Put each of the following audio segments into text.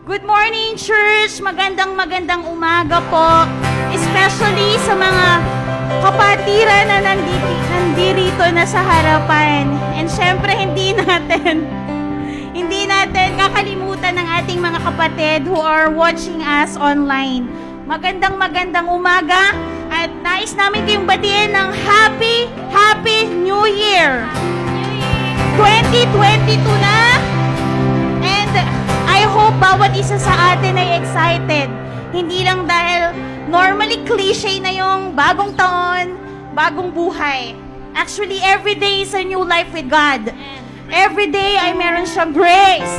Good morning, church! Magandang umaga po. Especially sa mga kapatiran na nandirito na sa harapan. And syempre, hindi natin kakalimutan ng ating mga kapatid who are watching us online. Magandang umaga at nais namin kayong batiin ng Happy New Year! 2022 na! And I hope bawat isa sa atin ay excited. Hindi lang dahil normally cliche na yung bagong taon, bagong buhay. Actually, every day is a new life with God. Every day ay meron siyang grace.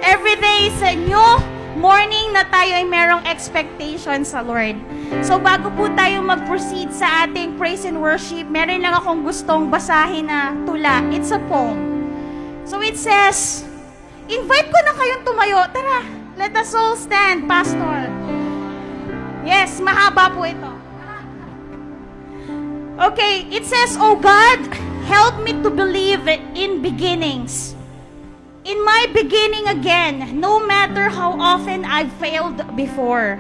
Every day is a new morning na tayo ay merong expectation sa Lord. So bago po tayo mag-proceed sa ating praise and worship, meron lang akong gustong basahin na tula. It's a poem. So it says, invite ko na kayong tumayo. Tara, let us all stand, Pastor. Yes, mahaba po ito. Okay, it says, Oh God, help me to believe in beginnings. In my beginning again, no matter how often I've failed before.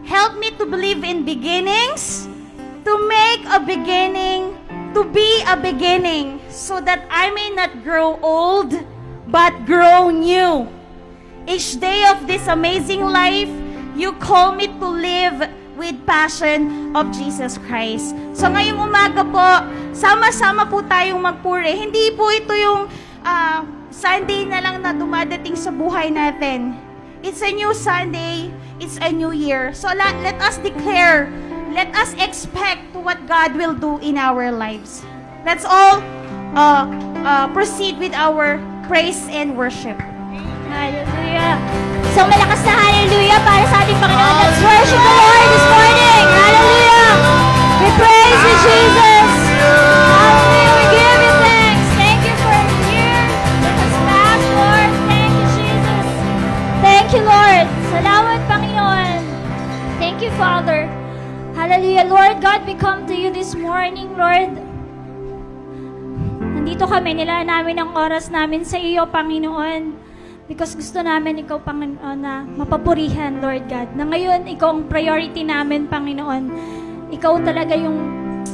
Help me to believe in beginnings, to make a beginning, to be a beginning, so that I may not grow old, but grow new. Each day of this amazing life, you call me to live with passion of Jesus Christ. So ngayong umaga po, sama-sama po tayong magpuri. Hindi po ito yung Sunday na lang na dumadating sa buhay natin. It's a new Sunday, it's a new year. So let us declare, let us expect what God will do in our lives. Let's all proceed with our praise and worship. Hallelujah. So malakas na hallelujah para sa ating Panginoon. Let's worship the Lord this morning. Hallelujah. We praise you, Jesus. Hallelujah. We give you thanks. Thank you for here with us past, Lord. Thank you, Jesus. Thank you, Lord. Salamat, Panginoon. Thank you, Father. Hallelujah. Lord God, we come to you this morning, Lord. Nandito kami, nilaan namin ang oras namin sa iyo, Panginoon. Because gusto namin ikaw, Panginoon, na mapapurihan, Lord God. Na ngayon, ikaw ang priority namin, Panginoon. Ikaw talaga yung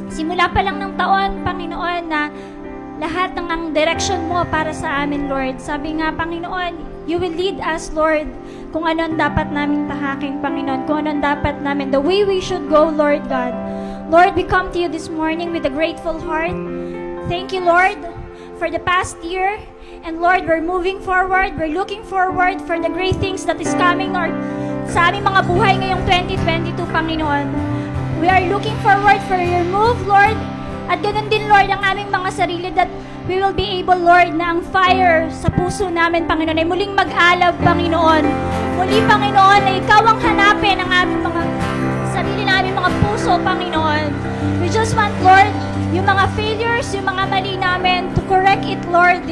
simula pa lang ng taon, Panginoon, na lahat ng ang direction mo para sa amin, Lord. Sabi nga, Panginoon, you will lead us, Lord, kung ano ang dapat namin tahakin, Panginoon. Kung ano ang dapat namin, the way we should go, Lord God. Lord, we come to you this morning with a grateful heart. Thank you, Lord, for the past year. And Lord, we're moving forward. We're looking forward for the great things that is coming, Lord, sa aming mga buhay ngayong 2022, Panginoon. We are looking forward for your move, Lord. At ganun din, Lord, ang aming mga sarili that we will be able, Lord, na ang fire sa puso namin, Panginoon, ay muling mag-alab, Panginoon. Muli, Panginoon, na ikaw ang hanapin ang aming mga sarili namin, mga puso, Panginoon. We just want, Lord, yung mga failures, yung mga mali namin, to correct it, Lord,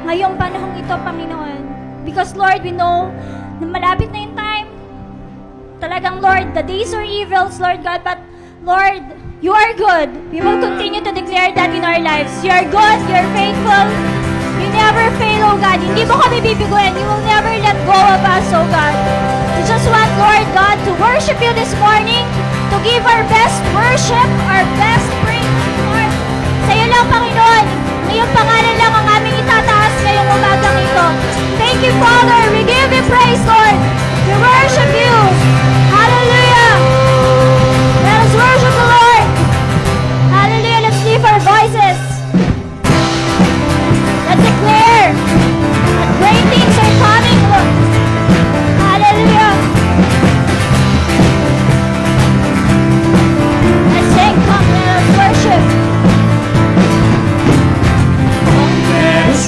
ngayong panahong ito, Panginoon. Because, Lord, we know na malapit na yung time. Talagang, Lord, the days are evils, Lord God, but, Lord, you are good. We will continue to declare that in our lives. You are good, you are faithful. You never fail, oh God. Hindi mo kami bibiguin. You will never let go of us, oh God. We just want, Lord God, to worship you this morning, to give our best worship, our best praise, Lord. Sa'yo lang, Panginoon. Ngayong pangalan lang ang aming itataas ngayong umagang ito. Thank you, Father. We give you praise, Lord. We worship you. Hallelujah. Let us worship the Lord. Hallelujah. Let's lift our voices. Let's declare that great things are coming, Lord. Hallelujah. Let's sing, come, let us worship.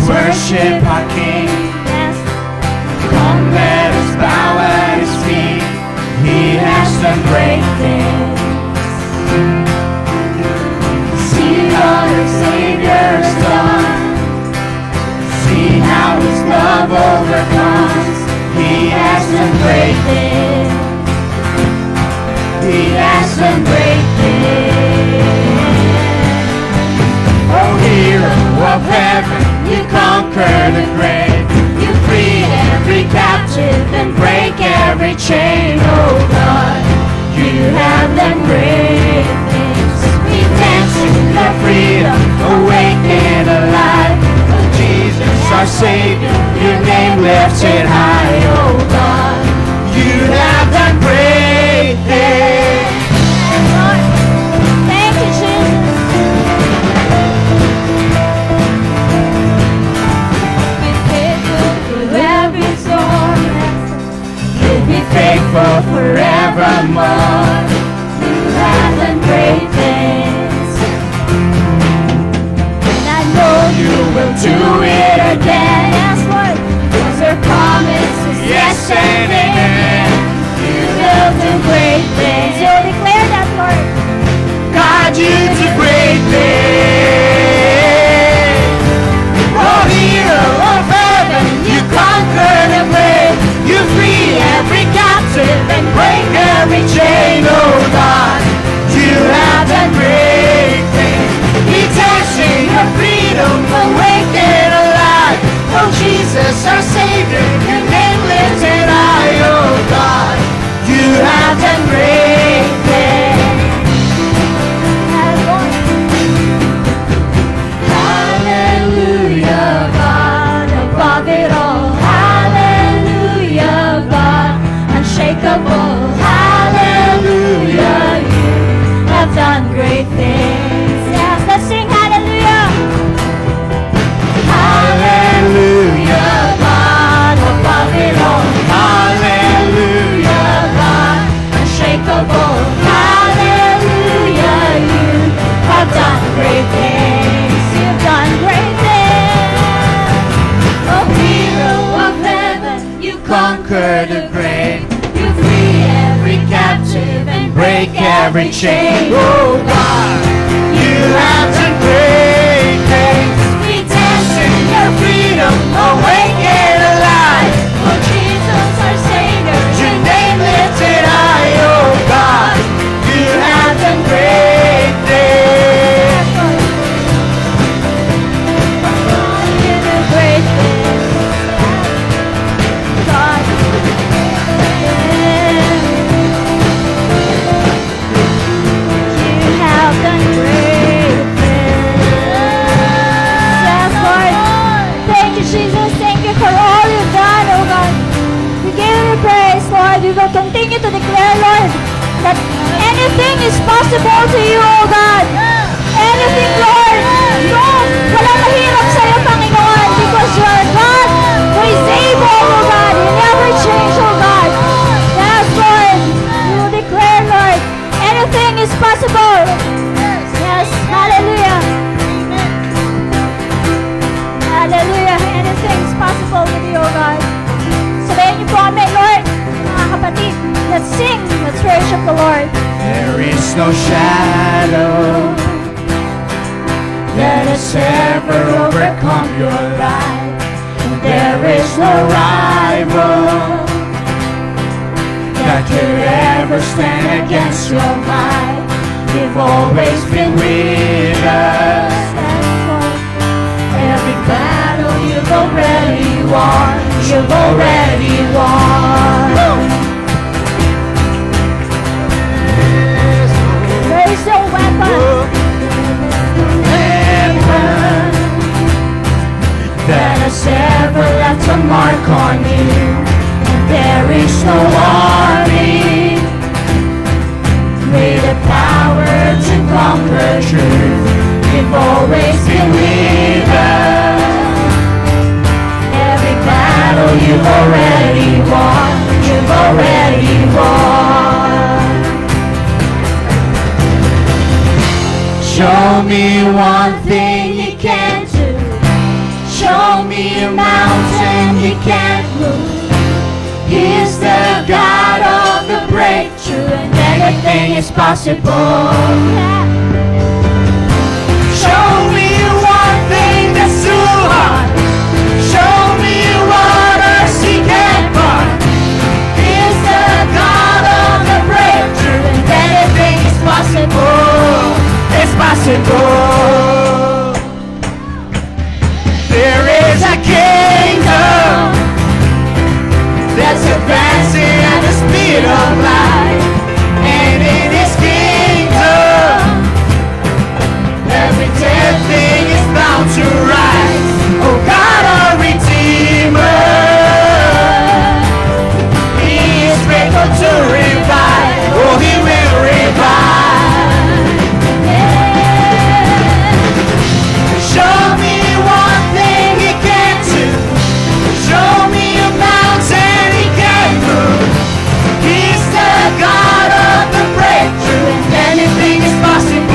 Worship our King. Yes. Come, let us bow at His feet. He has done great things. See what our Savior has done. See how His love overcomes. He has done great things. He has done great things. Oh, hero of heaven, you conquer the grave. You freed chain, oh God. You have done great things. We dance in the freedom, awake and alive. Oh Jesus, our Savior, your name lifted high, oh God. You have done great things. Thank you, Jesus. Through every storm, you'll be faithful forevermore. You have done great things, and I know you will do it again. Yes, Lord. 'Cause your promise is yes and amen. You will do great things. So declare that, Lord. God, you do great things. Oh, hero of heaven, you conquer the grave. You free every captive and break every chain, oh God. You have done great things. We dance in your freedom, awake and alive. Oh Jesus, our Savior, your name lifted high, oh God. You have done great things. Yes, Lord. Hallelujah, God, above it all. Hallelujah, God, unshakable. Hallelujah, you have done great things. Yes, let's sing hallelujah. Hallelujah, God, above it all. Hallelujah, God, unshakable. Hallelujah, you have done great things. You've done great things. Oh, hero of heaven, you conquer the grave. You free every captive and break every chain. Oh God, you have done great things. We dance in your freedom, awake and alive. Oh Jesus, our Savior, your name lifted high. Oh God, you have done great things. You do great things. God, You have done great things. Yes, Lord. Thank you, Jesus. Thank you for all you've done, oh God. We give you praise, Lord. We will continue to declare, Lord, that anything is possible to you, oh God. Anything, Lord. No, walang mahirap sa'yo, Panginoon, because you are God who is able, oh God. You never change, oh God. Yes, Lord. We will declare, Lord, anything is possible. Yes, hallelujah. Hallelujah. Anything is possible with you, oh God. Sabayan niyo po kami, Lord, mga kapatid. Let's sing. Let's worship the Lord. there is no shadow that has ever overcome your life. There is no rival that could ever stand against your might. You've always been with us. Yes, Lord. Every battle you've already won. You've already won. There is no weapon That has ever left a mark on you. There is no army with the power to conquer truth. You've always been with us. Every battle you've already won. You've already won. Show me one thing you can't do. Show me a mountain you can't move. He's the God of the breakthrough, and anything is possible. Show me one thing that's too hard. Show me what else he can't find. He's the God of the breakthrough, and anything is possible. It's possible. There is a kingdom that's advancing at the speed Spirit of life. And in His kingdom, every dead thing is bound to rise. Oh God, our Redeemer, He is faithful to revive. Oh, He will revive. Show me one thing He can do. Show me a mountain He can move. He's the God of the breakthrough, and anything is possible.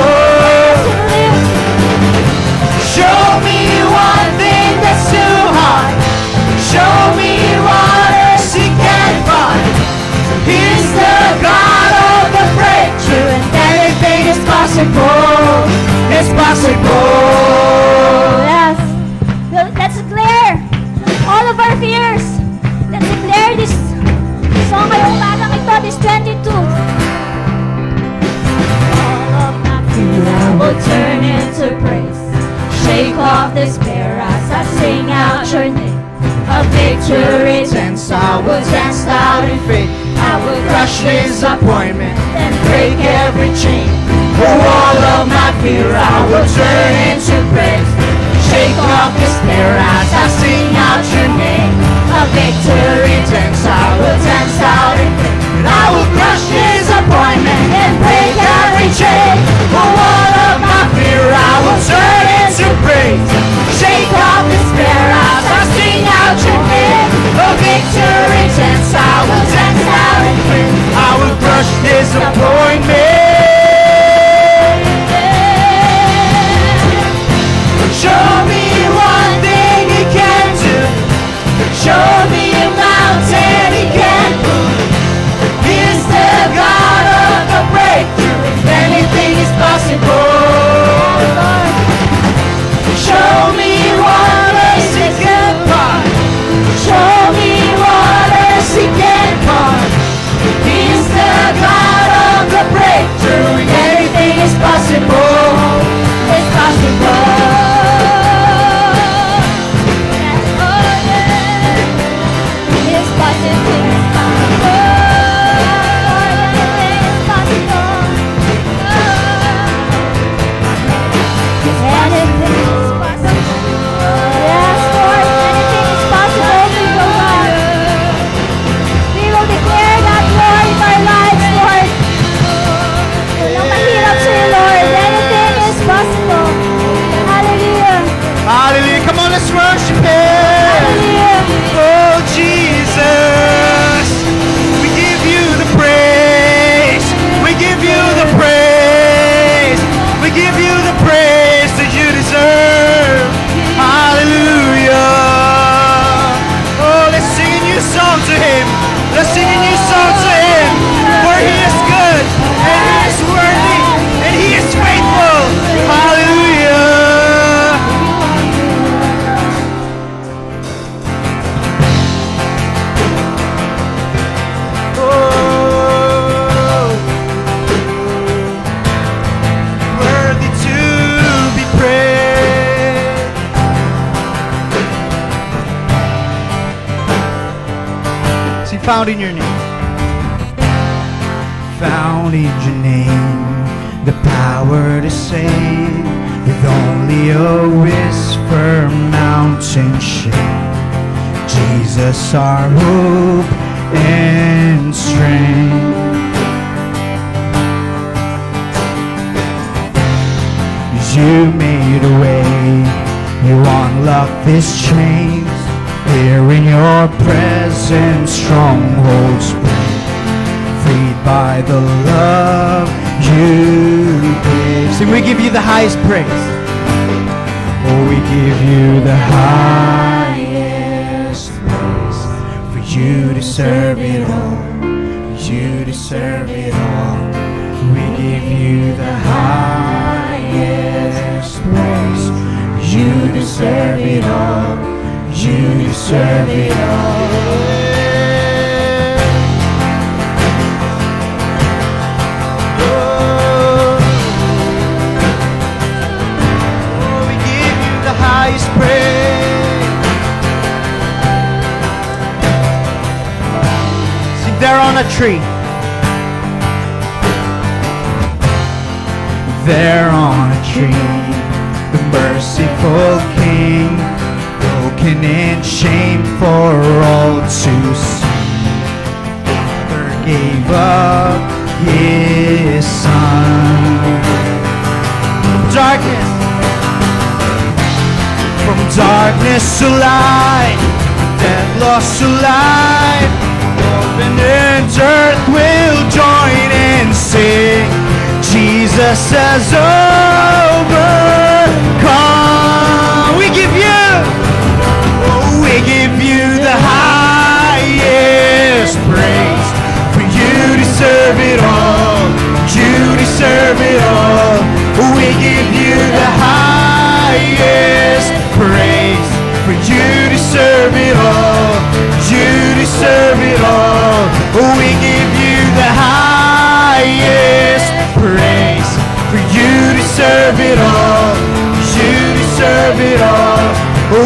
Show me one thing that's too hard. Show me what else He can find. He's the God of the breakthrough, and anything is possible. It's possible. Yes. Let's declare all of our fears. Let's declare this song ngayong umagang ito, this 22. All of my fear I will turn into praise. Shake off despair as I sing out your name. A victory dance, I will dance out in faith. I will crush disappointment and break every chain. For all of my fear I will turn into praise. Shake off despair as I sing out your name. A victory dance, I will dance out in faith. I will crush disappointment and break every chain. For all of my fear I will turn into praise. Shake off despair as I sing out your name. A victory dance, I will dance out in faith. I will crush disappointment. Show me one thing He can do. Show me a mountain He can move. He's the God of the breakthrough. Anything is possible. Show me what else He can find. Show me what else He can find. He's the God of the breakthrough. Anything is possible. It's possible. Hallelujah. Come on, let's worship Him. Oh, Jesus. We give you the praise. We give you the praise. We give you the praise that you deserve. Hallelujah. Oh, let's sing a new song to Him. Let's sing a new song to Him. For He is good, and He is worthy, and He is faithful. Hallelujah. Found in your name. Found in your name, the power to save. With only a whisper, mountain shake. Jesus, our hope and strength. You made a way, you unlocked these chains. Here in your presence, strongholds break, freed by the love you gave. See, we give you the highest praise. Oh, we give you the highest praise. For you deserve it all. You deserve it all. We give you the highest praise. You deserve it all. You deserve it all. Oh, we give you the highest praise. See, there on a a tree. There on a tree, the merciful King, broken in shame for all to see, Father gave up His Son. From darkness to light, death lost to life, heaven and earth will join and sing, Jesus has overcome. We give you the highest praise, for you deserve it all, you deserve it all. We give you the highest praise, for you deserve it all, you deserve it all. We give you the highest praise, for you deserve it all, you deserve it all.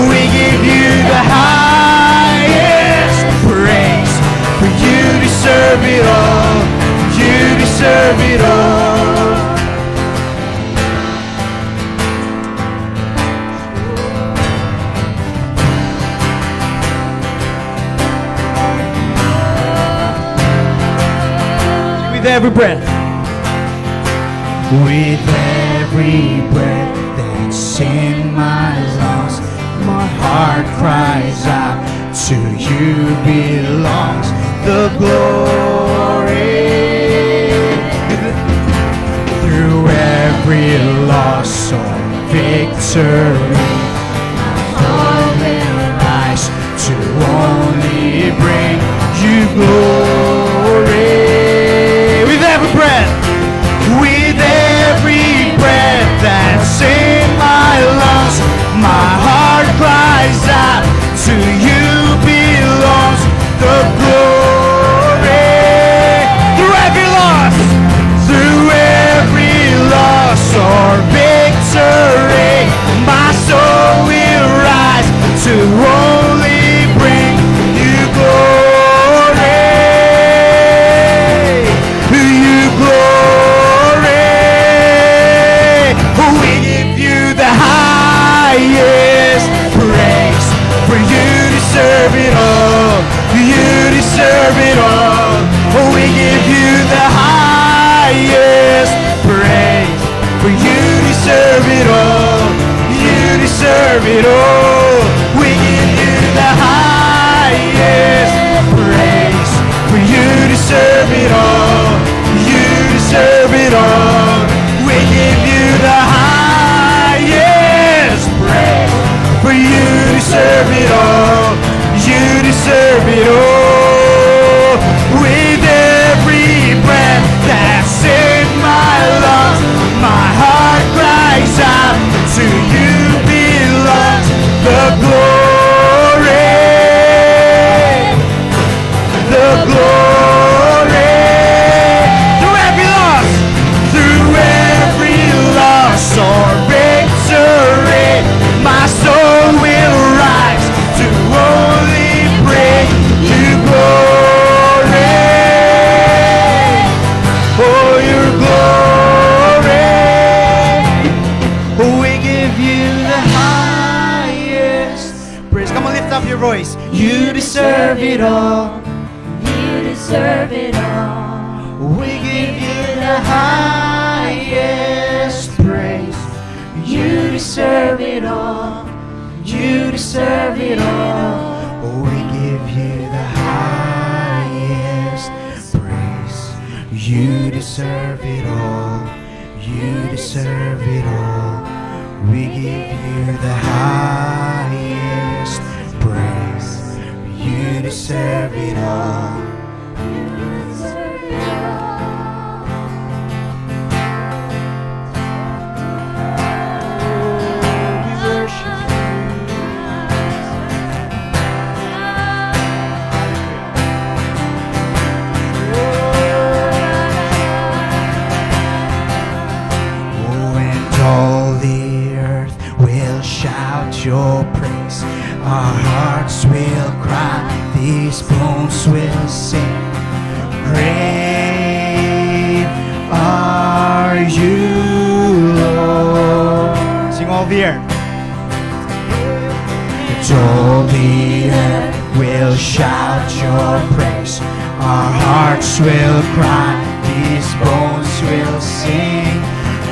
We give you the highest praise, for you deserve it all, you deserve it all. With every breath, with every breath that's in my lungs, my heart cries out, to you belongs the glory. Through every loss or victory, my heart will rise to only bring you glory. With every breath, with every breath that's in my lungs, my heart cries out, to you belongs the glory. Through every loss or victory, my soul will rise to only bring you glory. You glory. We give you the highest praise, for you deserve it all, you deserve it all. We give you the highest praise, for you deserve it all, you deserve it all. We give you the highest praise, for you deserve it all, you deserve it all. We give you the highest praise, for you deserve it all, you deserve it all. With every breath that's in my lungs, my heart cries out, to you belongs the glory, the glory. Through every loss or victory, my soul will rise to only bring you glory. For your glory, we give you the highest praise. Come on, lift up your voice. You deserve it all, You deserve it all. we give you the highest praise. You deserve it all, you deserve it all. We give you the highest praise. You deserve it all, you deserve it all. We give you the highest praise. You deserve it all. All the earth will shout your praise. Our hearts will cry, these bones will sing. Great are you, Lord. Sing all the earth. And all the earth will shout your praise. Our hearts will cry, these bones will sing.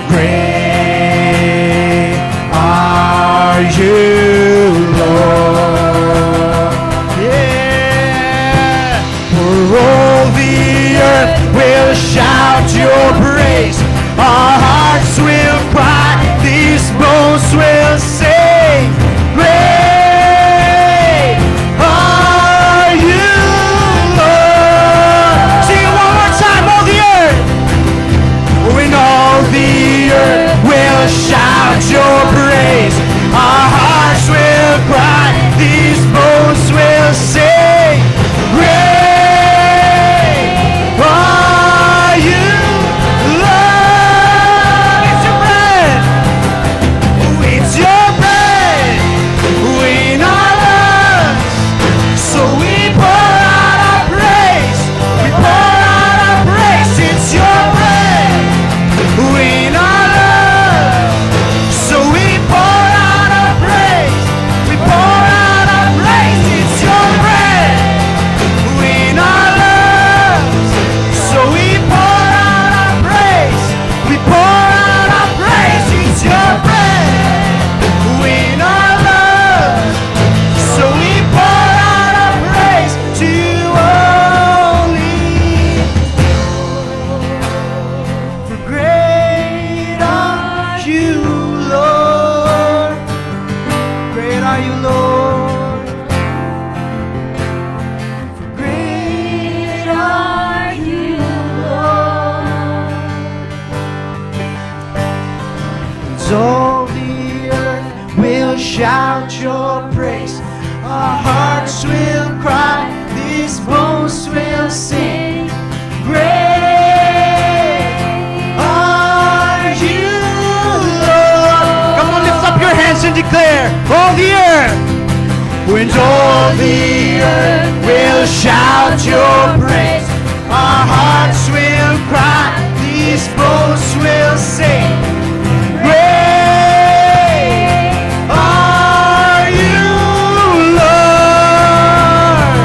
Great are you, Lord. Yeah. For all the earth will shout your praise. Our hearts will cry, these bones will sing. Great are you, Lord. Sing it one more time, all the earth. When all the earth will shout your praise, our hearts will cry, these bones will sing. Great are you, Lord. It's your breath. It's your breath. In our lungs. So we pour out our praise. We pour out our praise. It's your breath. In our lungs. So we pour out our praise. We pour out our praise. It's your breath. In our lungs. So we pour out our praise. We pour out our praise. It's your breath. In our lungs. So we pour out our praise to you only. For great are you, Lord. Great are you, Lord. For great are you, Lord. And all the earth will shout your praise. Our hearts will cry, these bones will sing. Great are you, Lord. Come on, lift up your hands and declare, all the earth. When all the earth will shout your praise, our hearts will cry, these bones will sing. Great are you, Lord.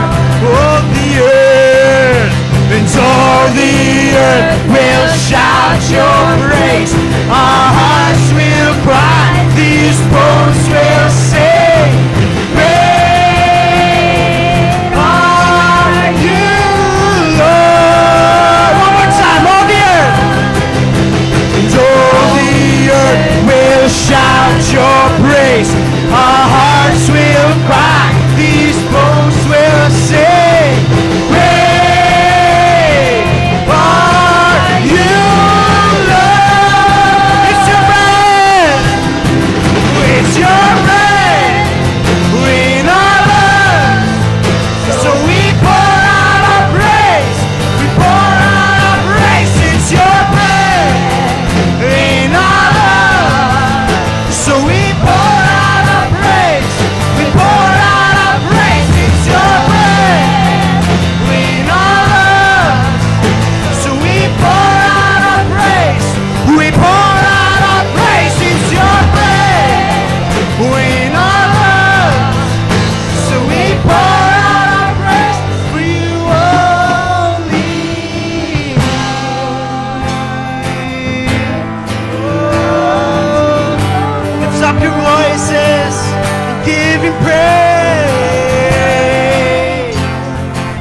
All the earth, and all the earth will shout your praise. Our hearts will cry, these bones will sing. Great are you, Lord. One more time, all the earth. And all the earth will shout your praise. Our hearts will cry, these bones will sing. Great are you, Lord. It's your breath. It's your breath. In our lungs. So we pour out our praise. We pour out our praise. It's your breath. In our lungs. So we pour out our praise. We pour out our praise. It's your breath. In our lungs. So we pour out our praise. We pour out our praise. It's your breath. In our lungs. So we pour out our praise for you only. Lift up your voices and give him praise.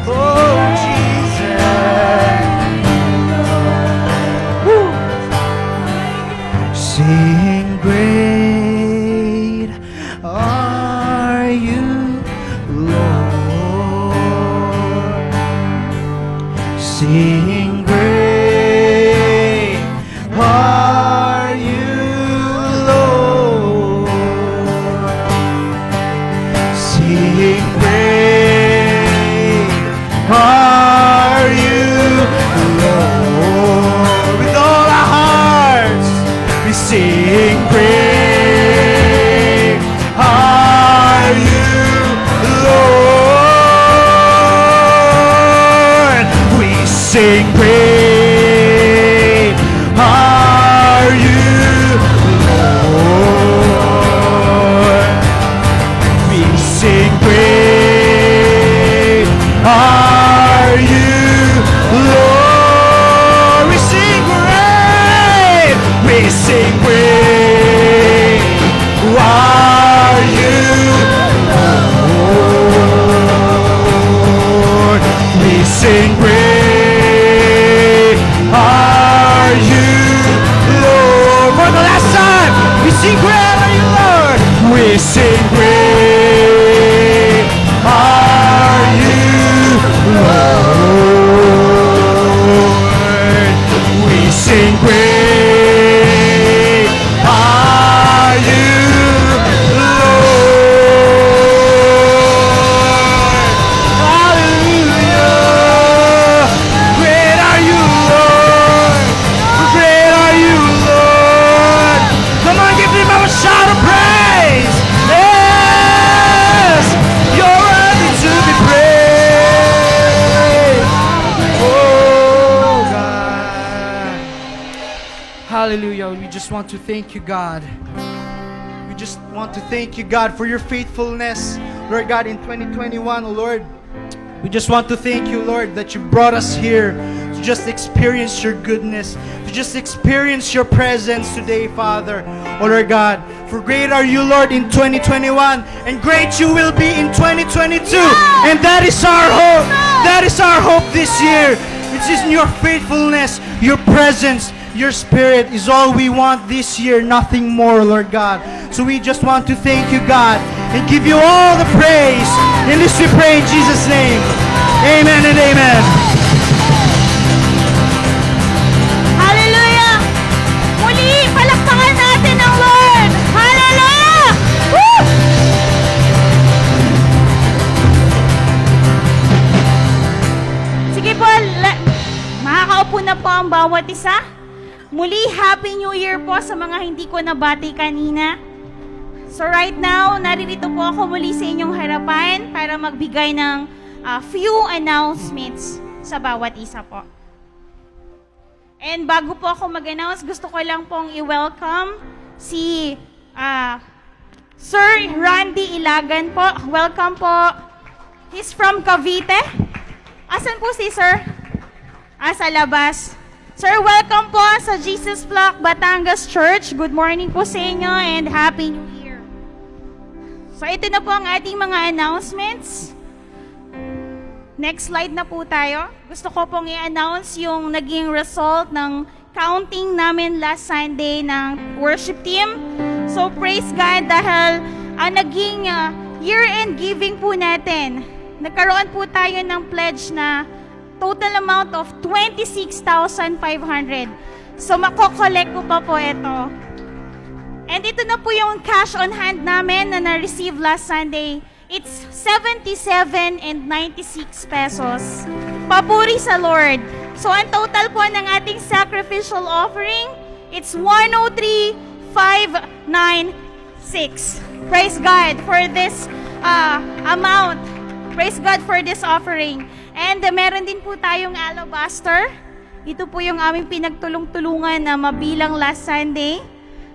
Oh, Jesus. Woo. Sing great are you, Lord. Sing great are you, Lord. Sing great are you, Lord. With all our hearts, we sing great are you, Lord. We sing great are you, Lord. We sing great are you, Lord. We sing great. We sing great are you, Lord. We sing great are you, Lord. For the last time, we sing great are you, Lord. We sing great are you, Lord. We sing great are you, Lord. Hallelujah. Great are you, Lord. Great are you, Lord. Come on, give him a shout of praise. Yes, you're worthy to be praised. Oh, God. Hallelujah. We just want to thank you, God. We just want to thank you, God, for your faithfulness, Lord God, in 2021, oh Lord. We just want to thank you, Lord, that you brought us here to just experience your goodness, to just experience your presence today, Father. Oh Lord God, for great are you, Lord, in 2021, and great you will be in 2022. And that is our hope. That is our hope this year. It's in your faithfulness, your presence, your spirit is all we want this year, nothing more, Lord God. So we just want to thank you, God, and give you all the praise. And this we pray in Jesus' name. Amen and amen. Hallelujah! Muli, palakpakan natin ang Lord! Hallelujah! Woo! Sige po, makakaupo na po ang bawat isa. Muli, Happy New Year po sa mga hindi ko nabati kanina. So right now, naririto po ako muli sa inyong harapan para magbigay ng few announcements sa bawat isa po. And bago po ako mag-announce, gusto ko lang pong i-welcome si Sir Randy Ilagan po. Welcome po. He's from Cavite. Asan po si Sir? Sa labas. Sir, welcome po sa Jesus Flock Batangas Church. Good morning po sa inyo and Happy New Year. So ito na po ang ating mga announcements. Next slide na po tayo. Gusto ko pong i-announce yung naging result ng counting namin last Sunday ng worship team. So praise God dahil naging year-end giving po natin. Nagkaroon po tayo ng pledge na total amount of 26,500. So makokollect ko pa po ito. And ito na po yung cash on hand namin na na-receive last Sunday. It's 77.96 pesos. Papuri sa Lord. So ang total po ng ating sacrificial offering, it's 103,596. Praise God for this amount. Praise God for this offering. And meron din po tayong alabaster. Ito po yung aming pinagtulong-tulungan na mabilang last Sunday.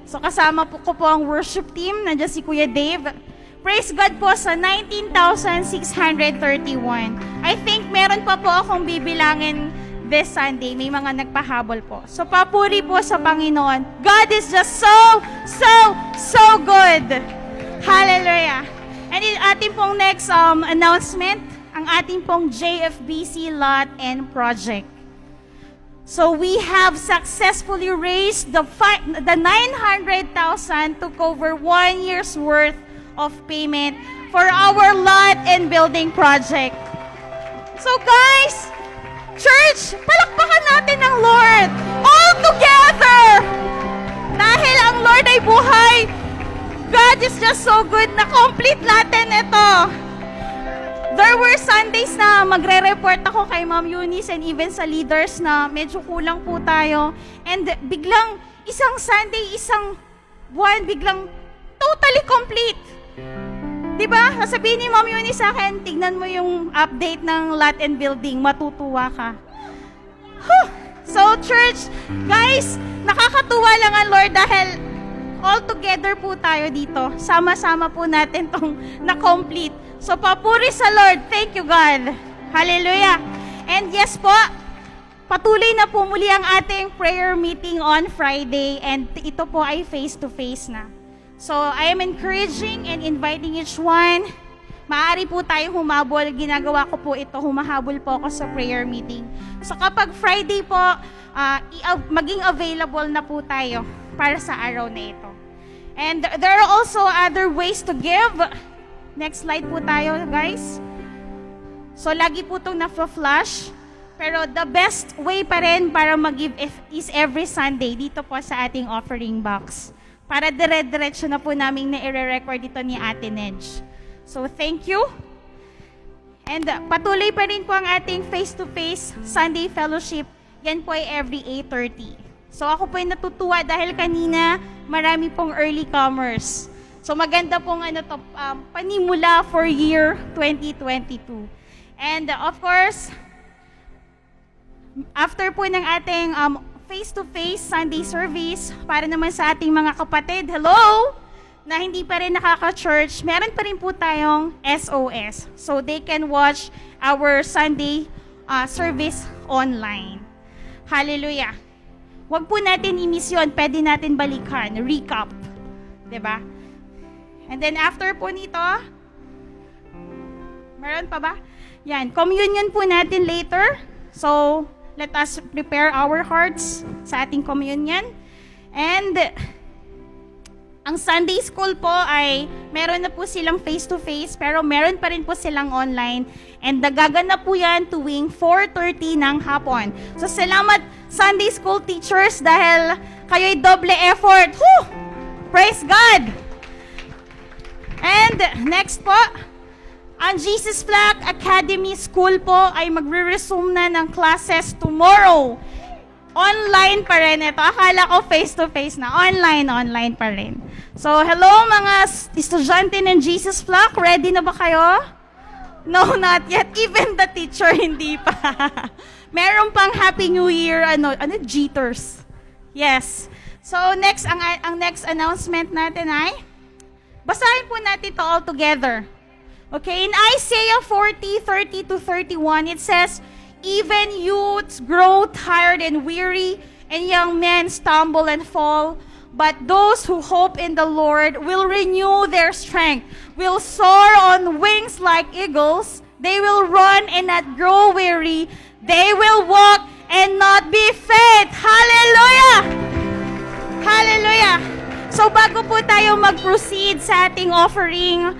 So kasama po ko po ang worship team. Nandiyan si Kuya Dave. Praise God po sa 19,631. I think meron pa po akong bibilangin this Sunday. May mga nagpahabol po. So papuri po sa Panginoon. God is just so good. Hallelujah. And ating pong next announcement, ang ating pong JFBC lot and project. So we have successfully raised the 900,000 to cover 1 year's worth of payment for our lot and building project. So guys, church, palakpakan natin ang Lord all together. Dahil ang Lord ay buhay. God is just so good na complete natin ito. There were Sundays na magre-report ako kay Ma'am Eunice and even sa leaders na medyo kulang po tayo. And biglang isang Sunday, isang buwan, biglang totally complete. Diba? Sasabihin ni Ma'am Eunice sa akin, tignan mo yung update ng lot and building, matutuwa ka. Whew! So, church, guys, nakakatuwa lang ang Lord dahil all together po tayo dito. Sama-sama po natin tong na-complete. So, papuri sa Lord. Thank you, God. Hallelujah. And yes po, patuloy na po muli ang ating prayer meeting on Friday and ito po ay face-to-face na. So, I am encouraging and inviting each one. Maaari po tayong humabol. Ginagawa ko po ito, humahabol po ako sa prayer meeting. So, kapag Friday po, maging available na po tayo para sa araw na ito. And there are also other ways to give. Next slide po tayo, guys. So, lagi po itong na-flash. Pero the best way pa rin para mag-give is every Sunday dito po sa ating offering box. Para dire-diretso na po namin na i-record dito ni Ate Nedge. So, thank you. And patuloy pa rin po ang ating face-to-face Sunday fellowship. Yan po ay every 8:30. So, ako po ay natutuwa dahil kanina marami pong early comers. So, maganda pong panimula for year 2022. And of course, after po ng ating face-to-face Sunday service, para naman sa ating mga kapatid, hello, na hindi pa rin nakaka-church, meron pa rin po tayong SOS. So, they can watch our Sunday service online. Hallelujah. Huwag po natin i-miss yun. Pwede natin balikan. Recap. Diba? And then, after po nito, meron pa ba? Yan. Communion po natin later. So, let us prepare our hearts sa ating communion. And ang Sunday school po ay meron na po silang face-to-face pero meron pa rin po silang online. And nagaganap po yan tuwing 4:30 ng hapon. So salamat Sunday school teachers dahil kayo'y doble effort. Whew! Praise God! And next po, ang Jesus Flag Academy School po ay magre-resume na ng classes tomorrow. Online pa rin ito. Akala ko face-to-face na. Online pa rin. So, hello mga estudyante ng Jesus Flag. Ready na ba kayo? No, not yet. Even the teacher, hindi pa. Meron pang Happy New Year, jitters. Yes. So, next, ang next announcement natin ay, basahin po natin ito all together. Okay, in Isaiah 40:30-31, it says, even youths grow tired and weary, and young men stumble and fall. But those who hope in the Lord will renew their strength, will soar on wings like eagles. They will run and not grow weary. They will walk and not be faint. Hallelujah! Hallelujah! So bago po tayo mag-proceed sa ating offering,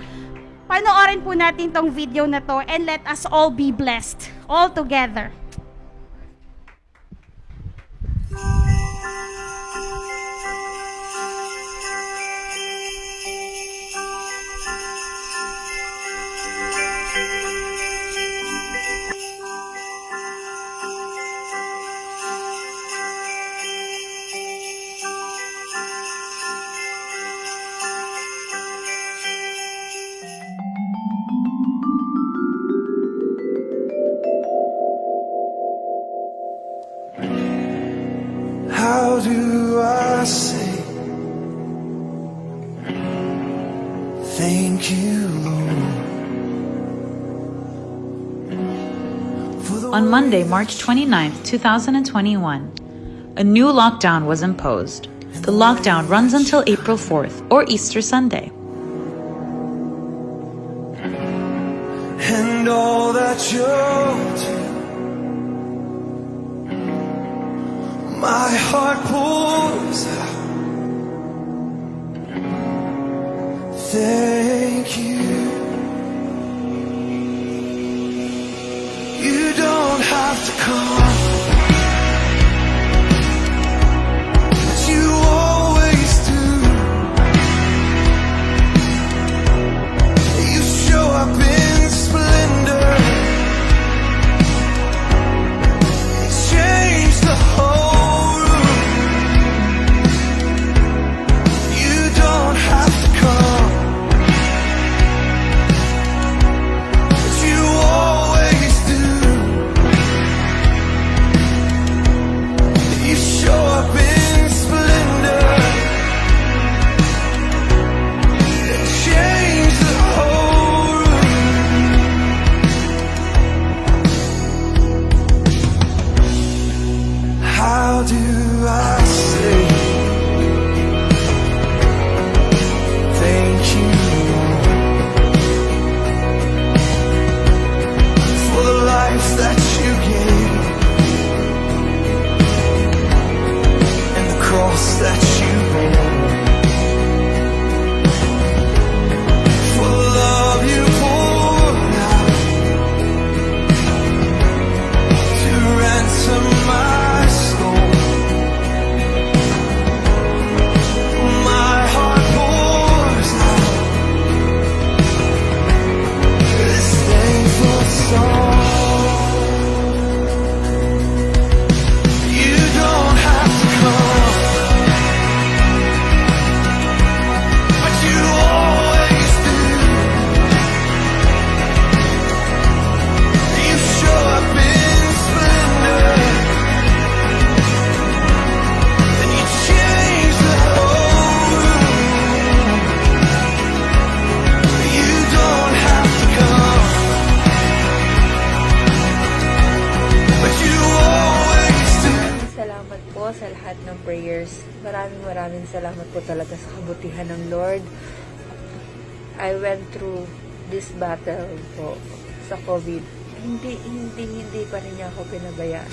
panoorin po natin tong video na to and let us all be blessed. All together. How do I say thank you, Lord? On Monday, March 29th, 2021, a new lockdown was imposed. The lockdown runs until April 4th, or Easter Sunday. And all that you're doing, my heart pours out. Thank you. You don't have to come, but you always do. You show up in splendor. You change the whole room. You don't have to come, but you always do. lahat ng prayers. Maraming salamat po talaga sa kabutihan ng Lord. I went through this battle po sa COVID. Hindi pa rin niya ako pinabayaan.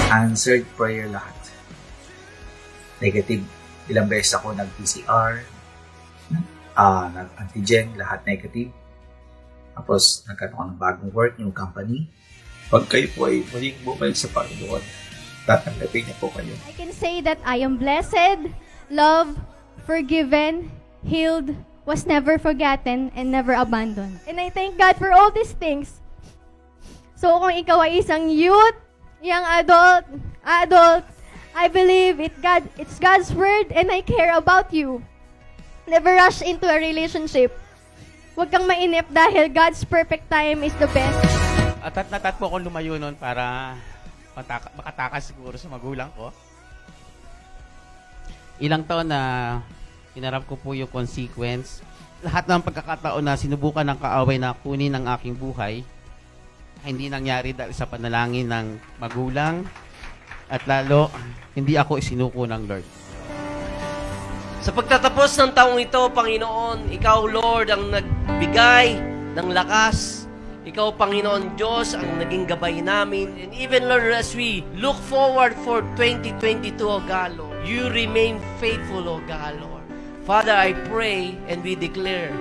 Answered prayer lahat. Negative. Ilang beses ako nag-PCR, nag-antigen, lahat negative. Tapos, nagkaroon ako ng bagong work, new company. Pag kayo po ay muling bumalik sa Panginoon, tatanggapin niya po kayo. I can say that I am blessed, loved, forgiven, healed, was never forgotten, and never abandoned. And I thank God for all these things. So kung ikaw ay isang youth, young adult, I believe it's God's word and I care about you. Never rush into a relationship. Huwag kang mainip dahil God's perfect time is the best. At natat po akong lumayo nun para makatakas siguro sa magulang ko. Ilang taon na hinarap ko po yung consequence. Lahat ng pagkakataon na sinubukan ng kaaway na kunin ang aking buhay, hindi nangyari dahil sa panalangin ng magulang at lalo, hindi ako isinuko ng Lord. Sa pagtatapos ng taong ito, Panginoon, Ikaw, Lord, ang nagbigay ng lakas. Ikaw, Panginoon Diyos, ang naging gabay namin. And even, Lord, as we look forward for 2022, O God, Lord, You remain faithful, O God, Lord. Father, I pray and we declare,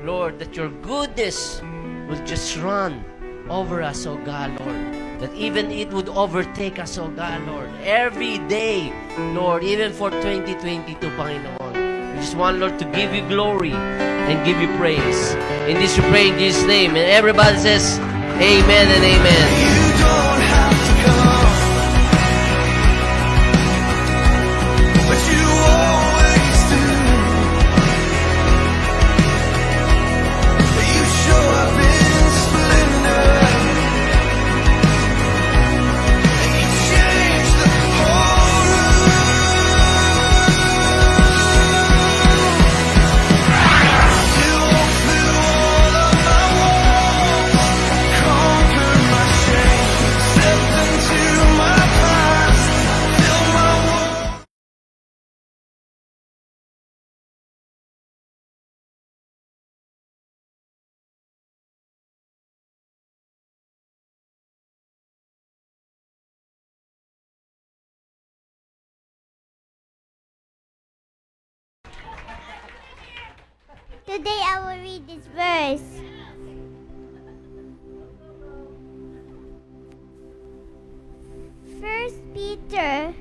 Lord, that Your goodness will just run over us, O God, Lord. That even it would overtake us, O God, Lord. Every day, Lord, even for 2022, Panginoon. We just want, Lord, to give You glory and give You praise. In this we pray in Jesus' name. And everybody says, Amen and Amen. You don't have to come, but you always do. You show up in splendor. You change the whole room. You walk through all of my walls, conquer my shame, step into my past, fill my world. Today I will read this verse. First Peter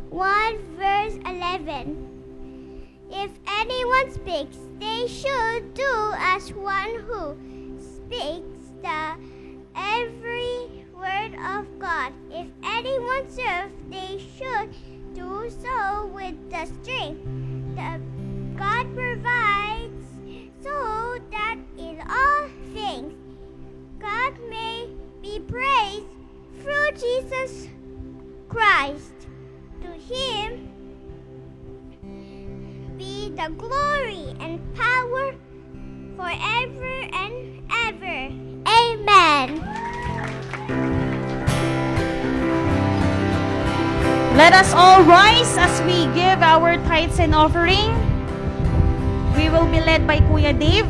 1 verse 11. If anyone speaks, they should do as one who speaks the every word of God. If anyone serves, they should do so with the strength that God provides, so that in all things God may be praised through Jesus Christ. To Him be the glory and power forever and ever. Amen. Let us all rise as we give our tithes and offering. We will be led by Kuya Dave.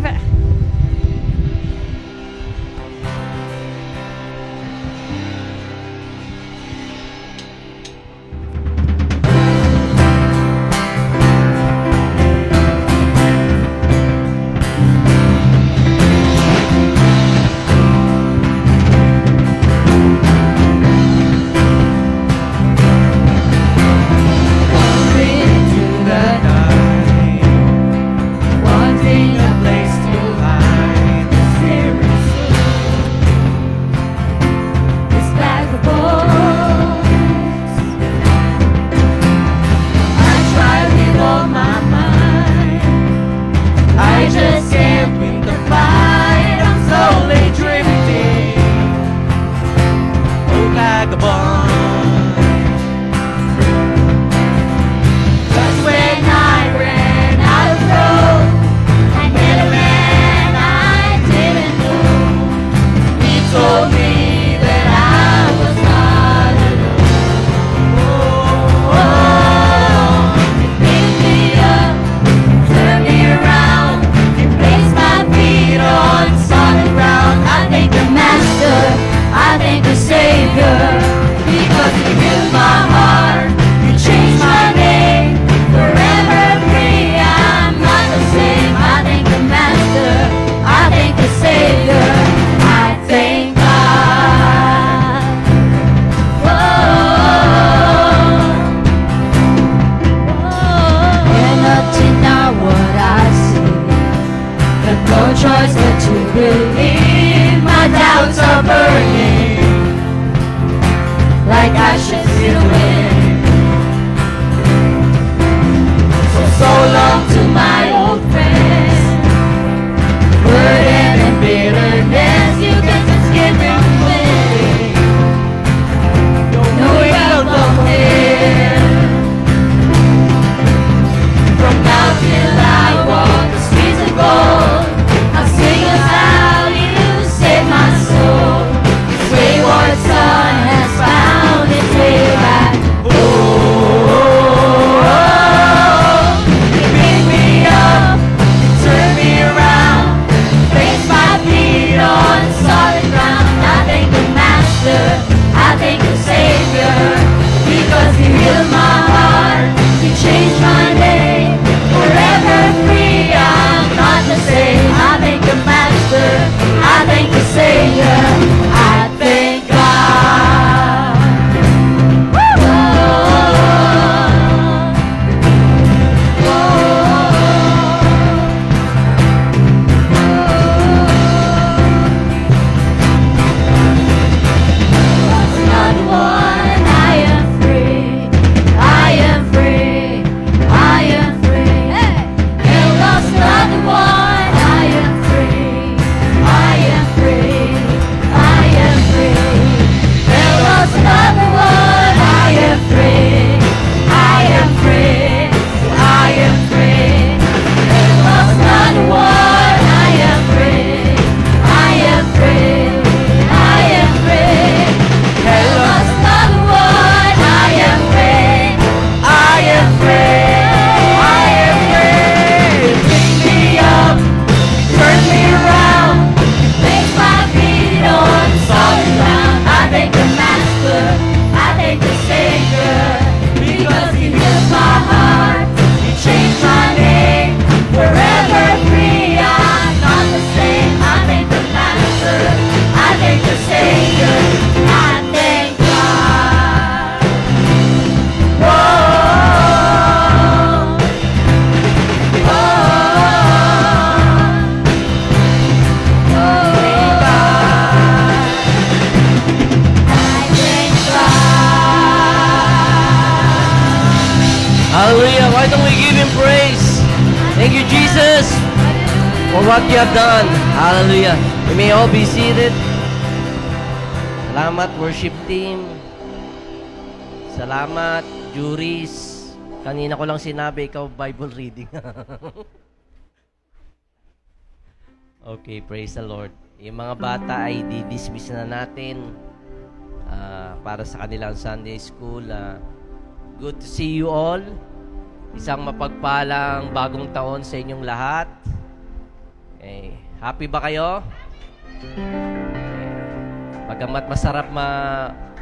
Into the night, one day still win. So long to my old friends. Burden and bitterness, you can just give it away. No welcome here. From now till I walk the streets of gold, I'll sing of how you saved my soul. This wayward son has found its way back home. You pick me up, turn me around, place my feet on solid ground. I thank the Master, I thank the Savior, because He healed my heart, He changed my name. Forever free, I'm not the same. I thank the Master, I thank the Savior, I thank God. Another one, I am free, I am free, I am free. And lost another one, I am free, I am free, I am free. And lost another one, I am free, I am free, I am free. And lost another one, I am free, I am free, I am free. And lost another one, I am free, I am free, I am free. Pick me up, turn me around, place my feet on solid ground. I thank the Master, I thank the Savior, because He healed my heart, He changed my name. Forever free, I'm not the same. I thank the Master, I thank the Savior, I thank God. Whoa, Hallelujah. Why don't we give Him praise? Thank you, Jesus, for what you have done. Hallelujah. You may all be seated. Salamat, worship team. Salamat, juries. Kanina ko lang sinabi, ikaw Bible reading. Okay, praise the Lord. Yung mga bata ay di-dismiss na natin para sa kanilang Sunday school. Good to see you all. Isang mapagpalang bagong taon sa inyong lahat. Okay. Happy ba kayo? Okay. Bagamat masarap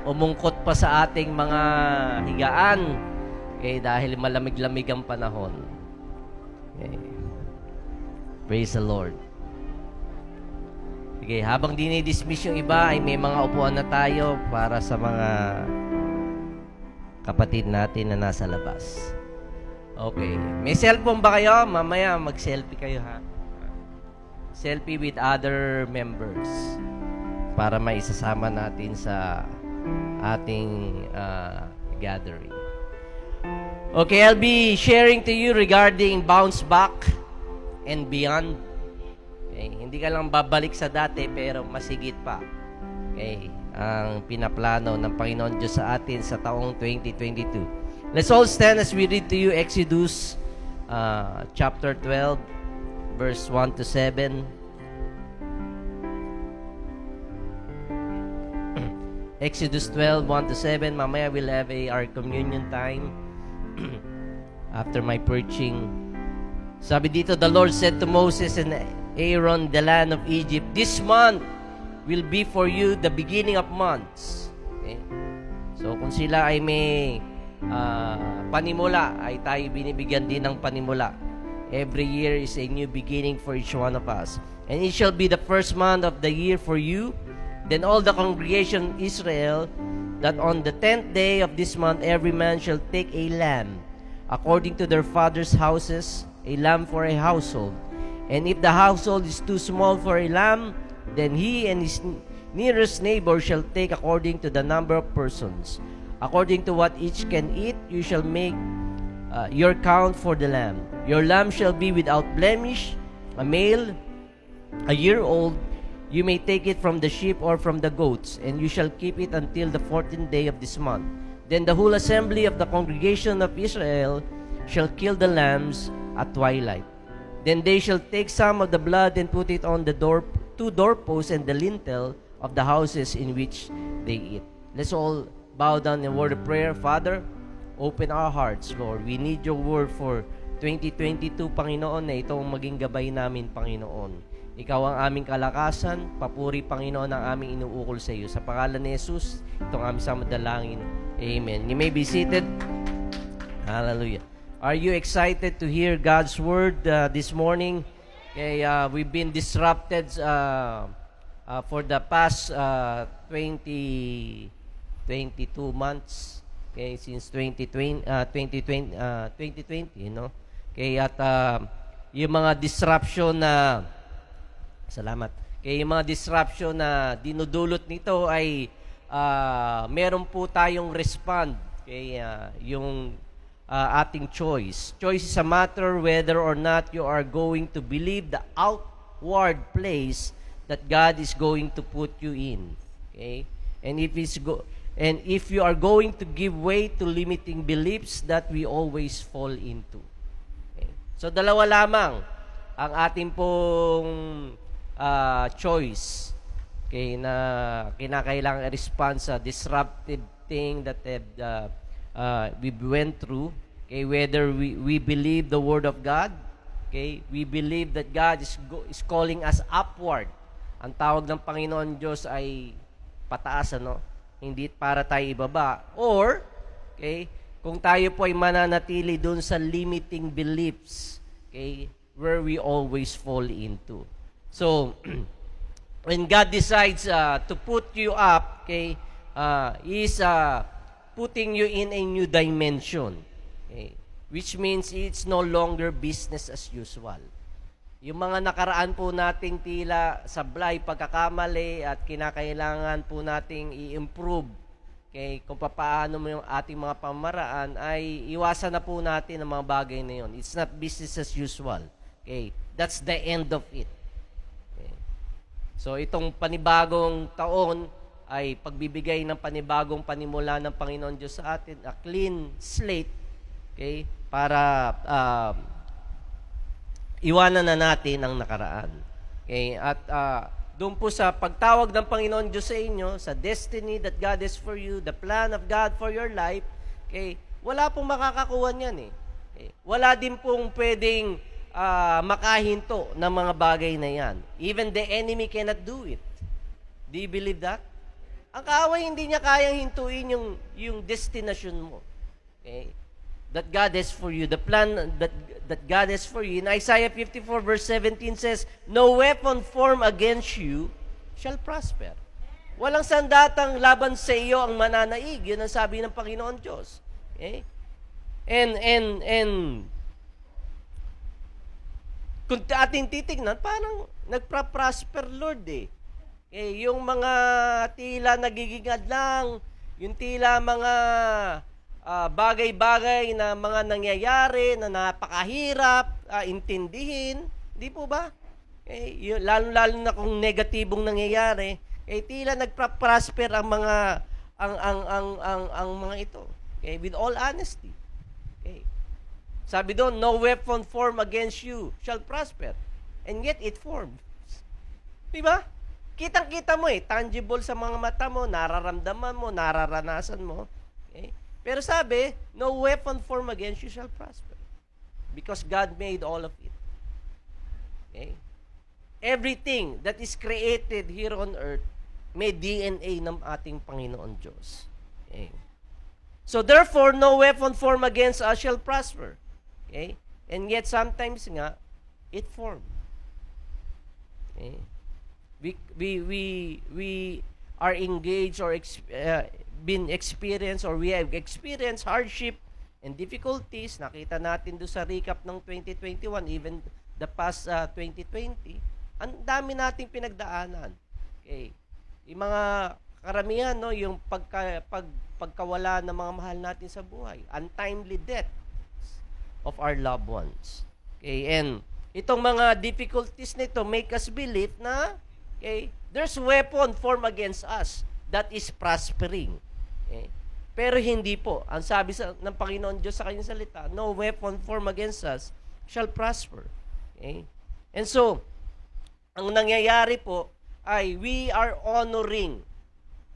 umungkot pa sa ating mga higaan. Okay, dahil malamig-lamig ang panahon. Okay. Praise the Lord. Okay, habang dinidismiss yung iba, ay may mga upuan na tayo para sa mga kapatid natin na nasa labas. Okay. May cellphone ba kayo? Mamaya mag-selfie kayo, ha? Selfie with other members para maisasama natin sa ating gathering. Okay, I'll be sharing to you regarding bounce back and beyond. Okay, hindi ka lang babalik sa dati, pero masigit pa. Okay, ang pinaplano ng Panginoon Diyos sa atin sa taong 2022. Let's all stand as we read to you Exodus chapter 12, verse 1 to 7. Exodus 12, 1 to 7. Mamaya we'll have our communion time after my preaching. Sabi dito, the Lord said to Moses and Aaron, the land of Egypt, this month will be for you the beginning of months. Okay? So kung sila ay may panimula, ay tayo binibigyan din ng panimula. Every year is a new beginning for each one of us. And it shall be the first month of the year for you. Then all the congregation of Israel, that on the 10th day of this month, every man shall take a lamb, according to their fathers' houses, a lamb for a household. And if the household is too small for a lamb, then he and his nearest neighbor shall take according to the number of persons. According to what each can eat, you shall make your count for the lamb. Your lamb shall be without blemish, a male, a year old. You may take it from the sheep or from the goats, and you shall keep it until the 14th day of this month. Then the whole assembly of the congregation of Israel shall kill the lambs at twilight. Then they shall take some of the blood and put it on the two doorposts and the lintel of the houses in which they eat. Let's all bow down in word of prayer. Father, open our hearts, Lord. We need your word for 2022, Panginoon, na ito ang maging gabay namin, Panginoon. Ikaw ang aming kalakasan. Papuri, Panginoon, ang aming inuukol sa iyo. Sa pangalan ni Jesus, itong aming samadalangin. Amen. You may be seated. Hallelujah. Are you excited to hear God's word this morning? Okay, we've been disrupted for the past 22 months. Okay, since 2020, you know. Okay, at yung mga disruption na yung mga disruption na dinudulot nito ay meron po tayong respond. Okay, yung ating choice. Choice is a matter whether or not you are going to believe the outward place that God is going to put you in. Okay? And if you are going to give way to limiting beliefs that we always fall into. Okay? So dalawa lamang ang ating pong choice. Okay, na kinakailangan respond sa disruptive thing that we went through. Okay, whether we believe the word of God, okay, we believe that God is calling us upward. Ang tawag ng Panginoon Diyos ay pataas, ano? Hindi para tayo ibaba. Or, okay, kung tayo po ay mananatili dun sa limiting beliefs, okay, where we always fall into. So, when God decides to put you up, okay, He's putting you in a new dimension. Okay? Which means it's no longer business as usual. Yung mga nakaraan po nating tila sablay, pagkakamali at kinakailangan po nating i-improve, okay, kung paano mo yung ating mga pamaraan, ay iwasan na po natin ang mga bagay na yun. It's not business as usual. Okay? That's the end of it. Okay? So itong panibagong taon ay pagbibigay ng panibagong panimula ng Panginoon Diyos sa atin, a clean slate, okay, para iwanan na natin ang nakaraan. Okay, at doon po sa pagtawag ng Panginoon Diyos sa inyo, sa destiny that God has for you, the plan of God for your life, okay, wala pong makakakuha niyan eh. Okay, wala din pong pwedeng makahinto ng mga bagay na yan. Even the enemy cannot do it. Do you believe that? Ang kaaway, hindi niya kayang hintuin yung destination mo. Okay? That God has for you. The plan that God has for you. In Isaiah 54 verse 17 says, "No weapon formed against you shall prosper." Walang sandatang laban sa iyo ang mananaig. Yun ang sabi ng Panginoon Diyos. Okay? And kung ating titignan, parang nagpa-prosper Lord eh. Okay, yung mga tila nagigingad lang, yung tila mga bagay-bagay na mga nangyayari na napakahirap intindihin, di po ba? Okay, lalo-lalo na kung negatibong nangyayari, tila nagpa-prosper ang mga ang mga ito. Okay, with all honesty. Okay. Sabi doon, no weapon formed against you shall prosper. And yet it formed. Di ba? Kitang-kita mo tangible sa mga mata mo, nararamdaman mo, nararanasan mo. Okay? Pero sabi, no weapon formed against you shall prosper. Because God made all of it. Okay? Everything that is created here on earth may DNA ng ating Panginoon Diyos. Okay? So therefore, no weapon formed against us shall prosper. Okay? And yet sometimes nga, it formed. Okay? We are engaged or been experienced or we have experienced hardship and difficulties. Nakita natin doon sa recap ng 2021, even the past 2020. Ang dami nating pinagdaanan. Okay. Yung mga karamihan, no, yung pagkawala ng mga mahal natin sa buhay, untimely death of our loved ones. Okay, and itong mga difficulties nito make us believe na there's weapon formed against us that is prospering. Okay? Pero hindi po. Ang sabi ng Panginoon Diyos sa kanyang salita, no weapon formed against us shall prosper. Okay? And so, ang nangyayari po ay we are honoring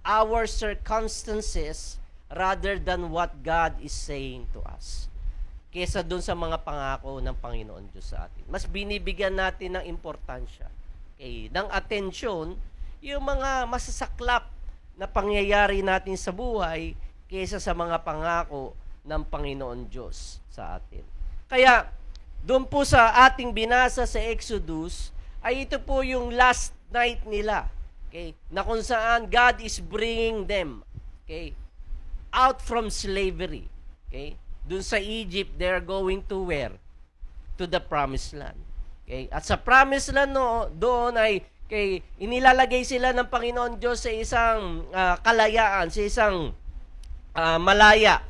our circumstances rather than what God is saying to us. Kesa dun sa mga pangako ng Panginoon Diyos sa atin. Mas binibigyan natin ng importansya, ng atensyon, yung mga masasaklap na pangyayari natin sa buhay kesa sa mga pangako ng Panginoon Diyos sa atin. Kaya, doon po sa ating binasa sa Exodus, ay ito po yung last night nila. Na kung saan God is bringing them out from slavery. Doon sa Egypt, they're going to where? To the promised land. At sa promised land doon ay inilalagay sila ng Panginoon Diyos sa isang kalayaan, sa isang malaya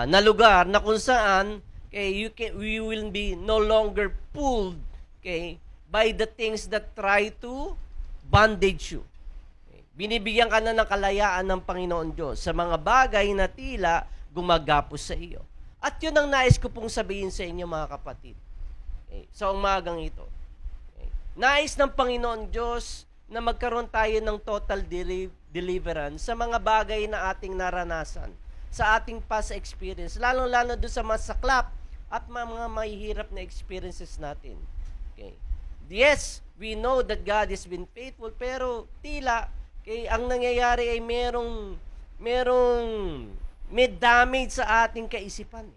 na lugar na kung saan we will be no longer pulled by the things that try to bondage you. Binibigyan ka na ng kalayaan ng Panginoon Diyos sa mga bagay na tila gumagapos sa iyo. At yun ang nais ko pong sabihin sa inyo, mga kapatid. Sa umagang ito. Nais ng Panginoon Diyos na magkaroon tayo ng total deliverance sa mga bagay na ating naranasan, sa ating past experience, lalong-lalo doon sa masaklap at mga mahihirap na experiences natin. Yes, we know that God has been faithful, pero tila ang nangyayari ay may damage sa ating kaisipan.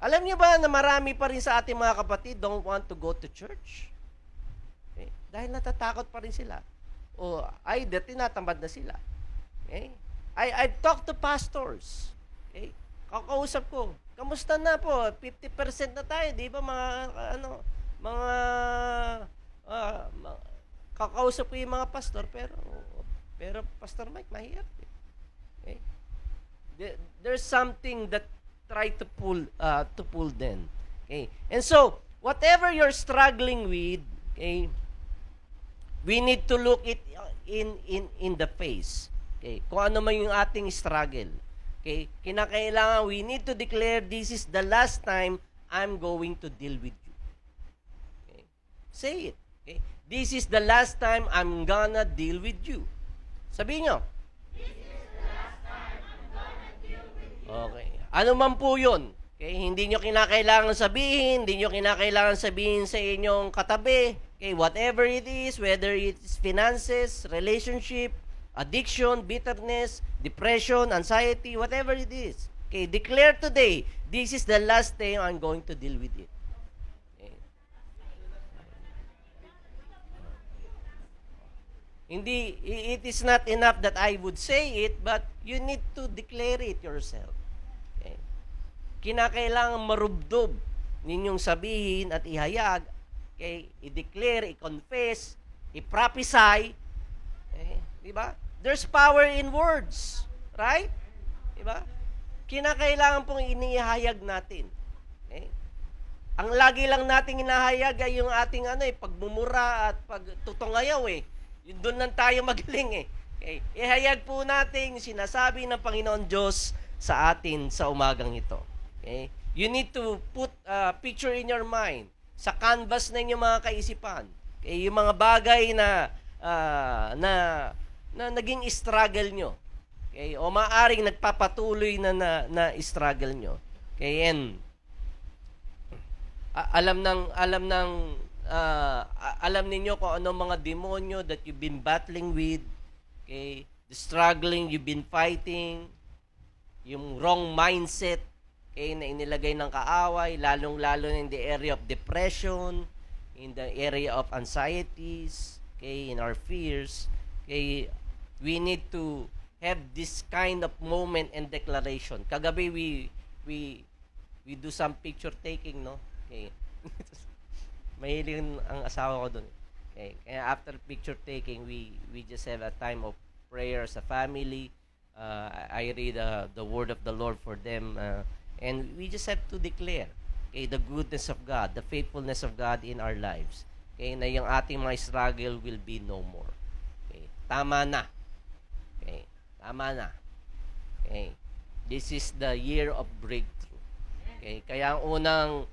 Alam niyo ba na marami pa rin sa ating mga kapatid don't want to go to church? Dahil natatakot pa rin sila. O either tinatamad na sila. I've talked to pastors. Kakausap ko, kamusta na po? 50% na tayo, di ba kakausap ko yung mga pastor, pero Pastor Mike, mahirap. There's something that try to pull them. And so, whatever you're struggling with, we need to look it in the face. Kung ano man yung ating struggle. Kinakailangan, we need to declare, this is the last time I'm going to deal with you. Say it. This is the last time I'm gonna deal with you. Sabihin nyo. This is the last time I'm gonna deal with you. Okay. Ano man po yun. Hindi nyo kinakailangan sabihin, hindi nyo kinakailangan sabihin sa inyong katabi. Whatever it is, whether it's finances, relationship, addiction, bitterness, depression, anxiety, whatever it is. Declare today, this is the last time I'm going to deal with it. Hindi, it is not enough that I would say it, but you need to declare it yourself. Kinakailangan marubdob ninyong sabihin at ihayag, i-declare, i-confess, i-prophesy. Diba? There's power in words. Right? Diba? Kinakailangan pong inihayag natin. Ang lagi lang nating inahayag ay yung ating pagmumura at pagtutungayaw Yun doon lang tayo magaling Ihayag po natin sinasabi ng Panginoon Diyos sa atin sa umagang ito. You need to put a picture in your mind, sa canvas na inyong mga kaisipan. Yung mga bagay na naging struggle nyo. O maaring nagpapatuloy na struggle nyo. And alam ninyo kung ano mga demonyo that you've been battling with, the struggling you've been fighting, yung wrong mindset, na inilagay ng kaaway, lalong-lalo in the area of depression, in the area of anxieties, in our fears. We need to have this kind of moment and declaration. Kagabi we do some picture taking, no? Mahilig ang asawa ko dun. Kaya after picture taking, we just have a time of prayer as a family. I read the word of the Lord for them, and we just have to declare, okay, the goodness of God, the faithfulness of God in our lives. Okay, na yung ating mga struggle will be no more. Okay, tama na. Okay, tama na. Okay, this is the year of breakthrough. Okay, kaya ang unang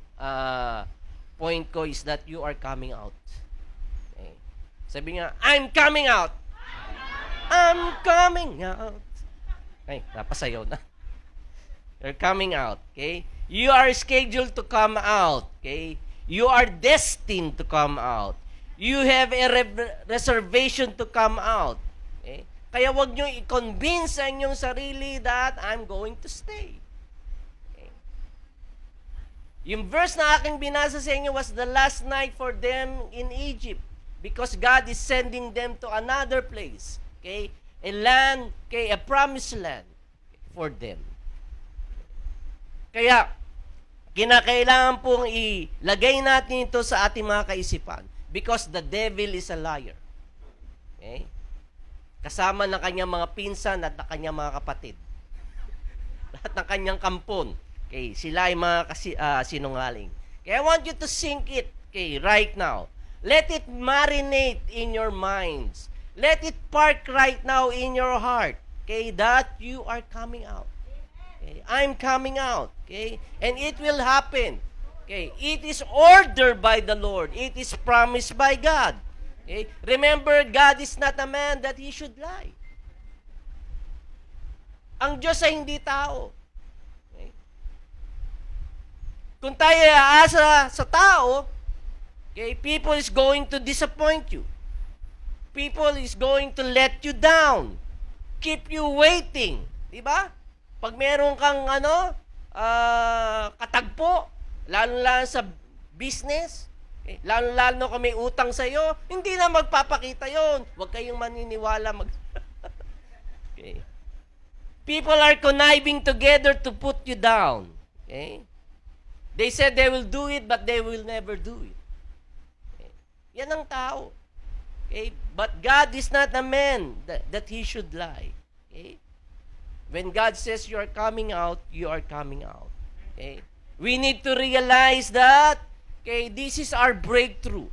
point ko is that you are coming out. Okay, sabi nga, I'm coming out. I'm coming out. Ay, napasayaw na. You're coming out, okay? You are scheduled to come out, okay? You are destined to come out. You have a reservation to come out, okay? Kaya wag nyo i-convince ang inyong sarili that I'm going to stay. Okay? Yung verse na aking binasa sa inyo was the last night for them in Egypt because God is sending them to another place, okay? A land, okay, a promised land for them. Kaya, kinakailangan pong ilagay natin ito sa ating mga kaisipan because the devil is a liar. Okay? Kasama ng kanyang mga pinsan at ng kanyang mga kapatid. Lahat ng kanyang kampon. Okay? Sila ay mga sinungaling. Okay? I want you to sink it, okay, right now. Let it marinate in your minds. Let it park right now in your heart. Okay? That you are coming out. Okay, I'm coming out. Okay? And it will happen. Okay? It is ordered by the Lord. It is promised by God. Okay? Remember, God is not a man that He should lie. Ang Diyos ay hindi tao. Okay? Kung tayo aasa sa tao, okay, people is going to disappoint you. People is going to let you down. Keep you waiting. Diba? Pag meron kang katagpo, lalo-lalo sa business, okay, lalo-lalo kung may utang sa'yo, hindi na magpapakita yon. Huwag kayong maniniwala. Okay. People are conniving together to put you down. Okay? They said they will do it, but they will never do it. Okay. Yan ang tao. Okay? But God is not a man that He should lie. Okay? When God says you are coming out, you are coming out. Okay? We need to realize that, okay, this is our breakthrough.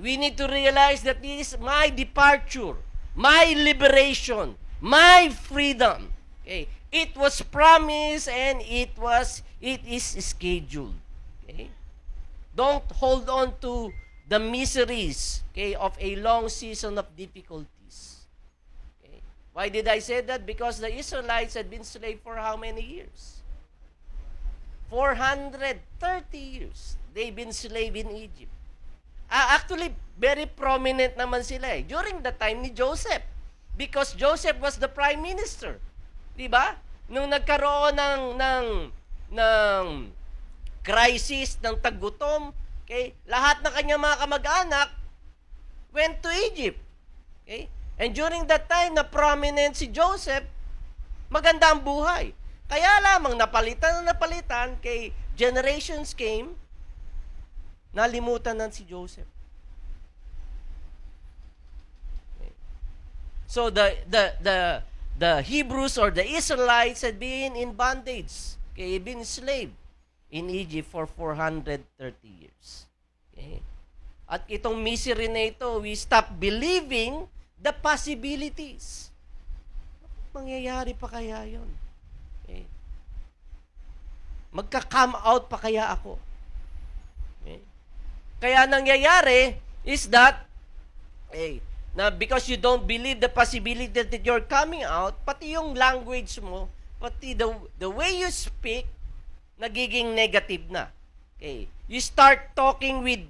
We need to realize that this is my departure, my liberation, my freedom. Okay? It was promised and it is scheduled. Okay? Don't hold on to the miseries, okay, of a long season of difficulties. Why did I say that? Because the Israelites had been slaves for how many years? 430 years. They've been slave in Egypt. Actually, very prominent naman sila during the time ni Joseph. Because Joseph was the prime minister. Diba? Nung nagkaroon ng crisis, ng taggutom, okay, lahat ng kanyang mga kamag-anak went to Egypt. Okay? And during that time, na prominent si Joseph, maganda ang buhay. Kaya lamang napalitan, kay generations came, nalimutan na si Joseph. Okay. So the Hebrews or the Israelites had been in bondage, okay, been slave in Egypt for 430 years. Okay. At itong misery na ito, we stop believing the possibilities. Mangyayari pa kaya yun? Okay. Magka-come out pa kaya ako? Okay. Kaya nangyayari is that, na because you don't believe the possibility that you're coming out, pati yung language mo, pati the way you speak, nagiging negative na. Okay. You start talking with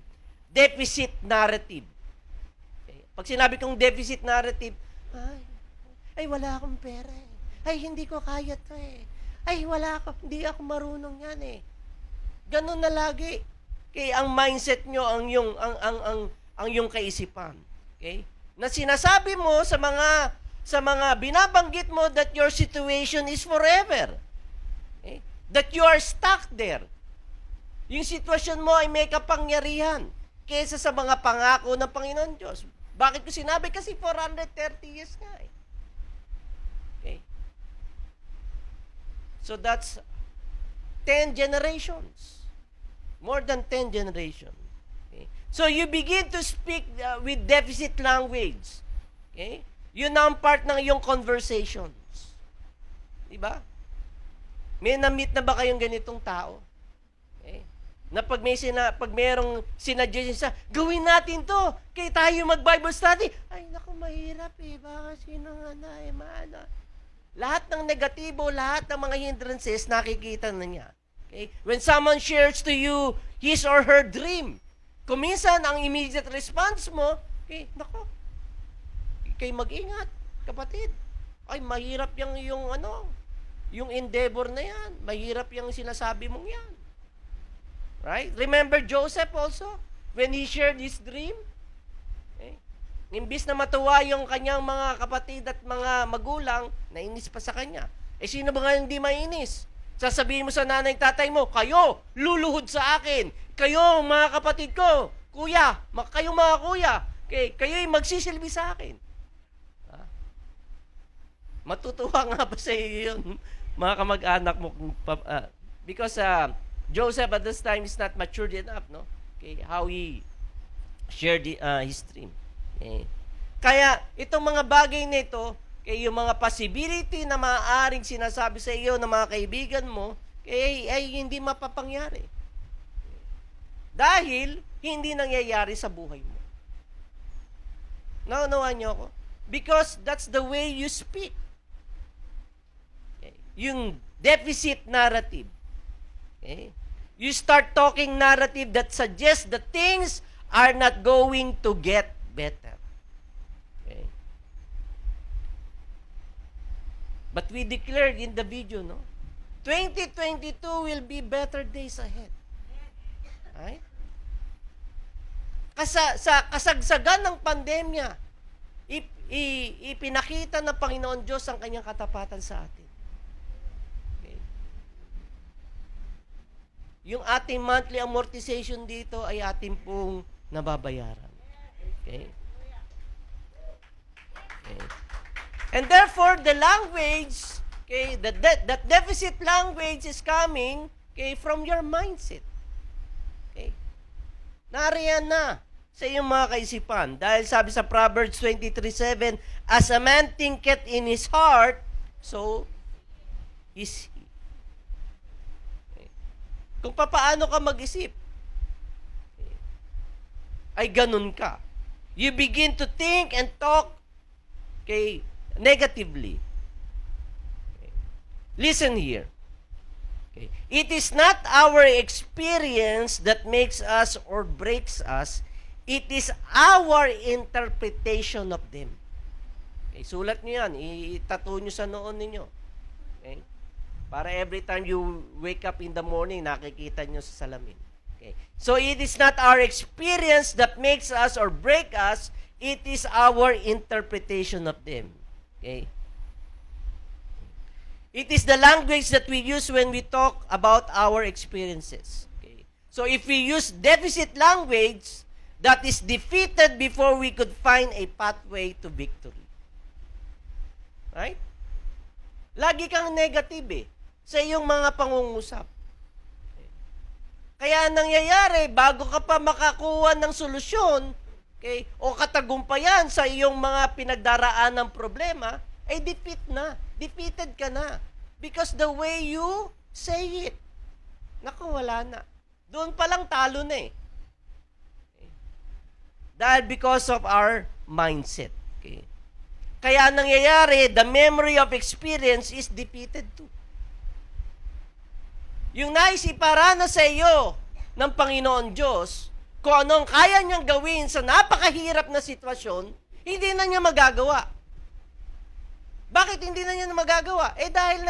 deficit narrative. Pag sinabi kong deficit narrative, ay wala akong pera eh. Ay, hindi ko kaya to eh. Ay, hindi ako marunong yan eh. Ganun na lagi. Okay, ang mindset nyo, ang yung kaisipan. Okay? Na sinasabi mo sa mga binabanggit mo that your situation is forever. Okay? That you are stuck there. Yung sitwasyon mo ay may kapangyarihan kaysa sa mga pangako ng Panginoon Diyos. Bakit ko sinabi? Kasi 430 years nga eh. Okay. So that's 10 generations. More than 10 generations. Okay? So you begin to speak with deficit language. Okay? Yun ang part ng iyong conversations. Diba? May na-meet na ba kayong ganitong tao? Okay? Na pag merong sinadjust sa, gawin natin to, kaya tayo mag-Bible study. Ay, naku, mahirap eh. Baka sino nga na, maano. Lahat ng negatibo, lahat ng mga hindrances, nakikita na niya. Okay? When someone shares to you his or her dream, kung minsan ang immediate response mo, okay, naku, kayo mag-ingat, kapatid. Ay, mahirap yung endeavor na yan. Mahirap yung sinasabi mong yan. Right? Remember Joseph also? When he shared his dream? Okay? Imbis na matuwa yung kanyang mga kapatid at mga magulang, nainis pa sa kanya. Eh, sino ba nga hindi mainis? Sasabihin mo sa nanay tatay mo, kayo, luluhod sa akin. Kayo, mga kapatid ko, kuya, kayo mga kuya, okay, kayo'y magsisilbi sa akin. Matutuwa nga ba sa iyo yun, mga kamag-anak mo? Because Joseph at this time is not matured enough, no? Okay, how he shared his dream. Okay. Kaya, itong mga bagay nito, okay, yung mga possibility na maaaring sinasabi sa iyo ng mga kaibigan mo, okay, ay hindi mapapangyari. Dahil, hindi nangyayari sa buhay mo. Naunawaan niyo ako? Because that's the way you speak. Yung deficit narrative. Okay? You start talking narrative that suggests that things are not going to get better. Okay? But we declared in the video, no? 2022 will be better days ahead. Right? Sa kasagsagan ng pandemya, ipinakita ng Panginoon Diyos ang kanyang katapatan sa atin. Yung ating monthly amortization dito ay ating pong nababayaran. Okay? Okay. And therefore, the language, okay, that deficit language is coming, okay, from your mindset. Okay? Nariyan na sa iyong mga kaisipan. Dahil sabi sa Proverbs 23:7, as a man thinketh in his heart, so is he. Kung papaano ka mag-isip, ay ganun ka. You begin to think and talk, okay, negatively. Okay. Listen here. Okay. It is not our experience that makes us or breaks us. It is our interpretation of them. Okay. Sulat nyo yan. Itato nyo sa noon ninyo. Okay. Para every time you wake up in the morning, nakikita nyo sa salamin. Okay. So, it is not our experience that makes us or break us. It is our interpretation of them. Okay. It is the language that we use when we talk about our experiences. Okay. So, if we use deficit language, that is defeated before we could find a pathway to victory. Right? Lagi kang negative eh, sa iyong mga pangungusap. Kaya nangyayari, bago ka pa makakuha ng solusyon, okay, o katagumpayan sa iyong mga pinagdaraan ng problema, ay defeated ka na. Because the way you say it, naku, wala na. Doon pa lang talo na eh. Okay. Dahil because of our mindset. Okay. Kaya nangyayari, the memory of experience is defeated too. Yung naisiparana sa iyo ng Panginoon Diyos, kung anong kaya niyang gawin sa napakahirap na sitwasyon, hindi na niya magagawa. Bakit hindi na niya magagawa? Eh dahil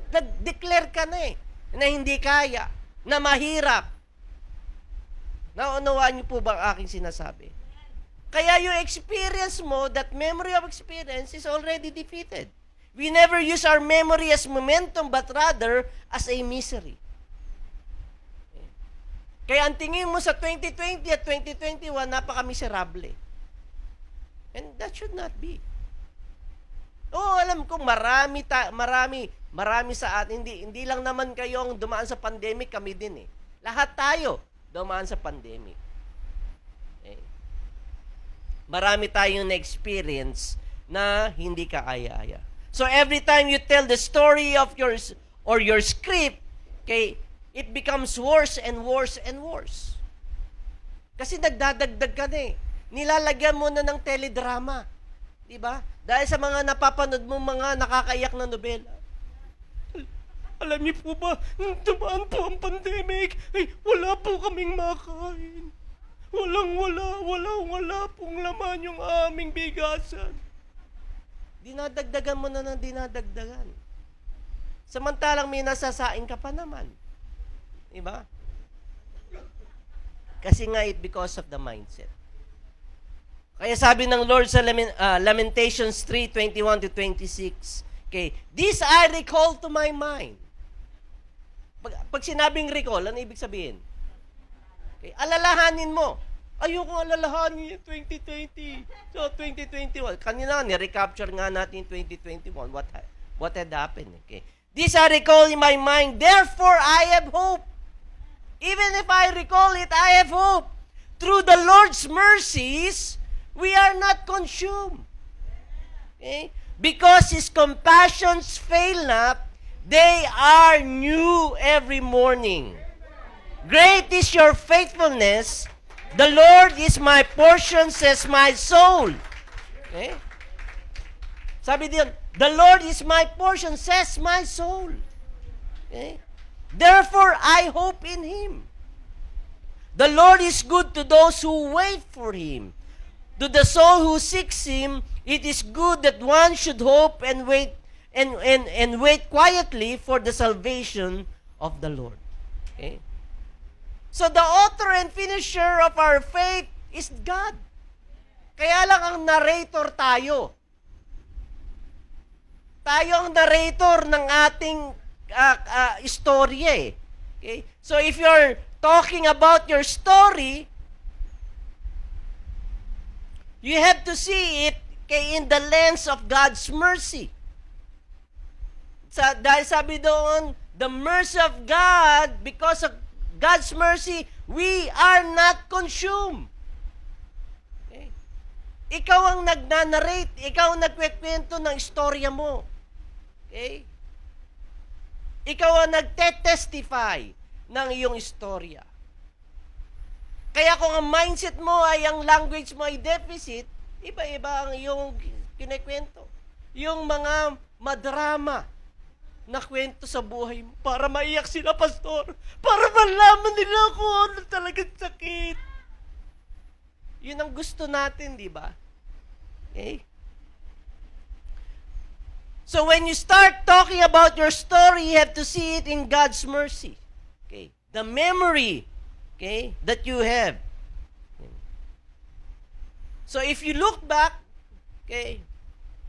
nag-declare ka na eh, na hindi kaya, na mahirap. Naunawaan niyo po ba ang aking sinasabi? Kaya yung experience mo, that memory of experience is already defeated. We never use our memory as momentum, but rather as a misery. Kaya ang tingin mo sa 2020 at 2021, napaka-miserable. And that should not be. Oo, alam ko marami sa atin. Hindi lang naman kayo ang dumaan sa pandemic, kami din eh. Lahat tayo dumaan sa pandemic. Okay? Marami tayong na-experience na hindi ka aya-aya. So every time you tell the story of yours or your script, okay, it becomes worse and worse and worse. Kasi nagdadagdag ka na eh. Nilalagyan mo na ng teledrama. Di ba? Dahil sa mga napapanood mo mga nakakaiyak na nobela. Alam niyo po ba, nung dumaan po ang pandemic, ay wala po kaming makain. Wala pong laman yung aming bigasan. Dinadagdagan mo na ng dinadagdagan. Samantalang may nasasain ka pa naman. Diba? Kasi nga because of the mindset. Kaya sabi ng Lord sa Lamentations 3:21-26, okay, this I recall to my mind. Pag sinabing recall, ano ibig sabihin? Okay, alalahanin mo. Ayokong alalahanin yung 2020. So, 2021. Kanina, ni-recapture nga natin 2021. What had happened? Okay. This I recall in my mind. Therefore, I have hope. Even if I recall it, I have hope. Through the Lord's mercies, we are not consumed. Okay? Because His compassions fail not, they are new every morning. Great is your faithfulness. The Lord is my portion, says my soul. Okay? Sabi diyan, the Lord is my portion, says my soul. Okay? Therefore, I hope in Him. The Lord is good to those who wait for Him. To the soul who seeks Him, it is good that one should hope and wait and wait quietly for the salvation of the Lord. Okay? So the author and finisher of our faith is God. Kaya lang ang narrator tayo. Tayo ang narrator ng ating istorya eh. Okay? So if you're talking about your story, you have to see it in the lens of God's mercy. Dahil sabi doon, the mercy of God, because of God's mercy, we are not consumed. Okay? Ikaw ang nagnanarrate, ikaw ang nagkwekwento ng istorya mo. Okay? Ikaw ang nagte-testify ng iyong istorya. Kaya kung ang mindset mo ay ang language mo ay deficit, iba-iba ang iyong kinikwento. Yung mga madrama na kwento sa buhay mo para maiyak sila, pastor. Para malaman nila kung ano talagang sakit. Yun ang gusto natin, di ba? Okay? So when you start talking about your story, you have to see it in God's mercy. Okay? The memory, okay, that you have. So if you look back, okay,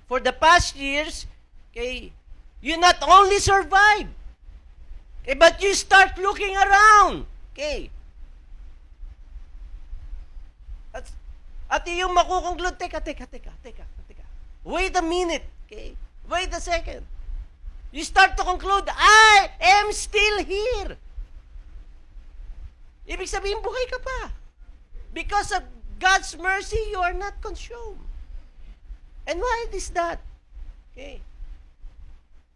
for the past years, okay, you not only survive, okay, but you start looking around. Okay. At yung makukonklud, teka. Wait a minute. Okay. Wait a second. You start to conclude, I am still here. Ibig sabihin, buhay ka pa. Because of God's mercy, you are not consumed. And why is that? Okay.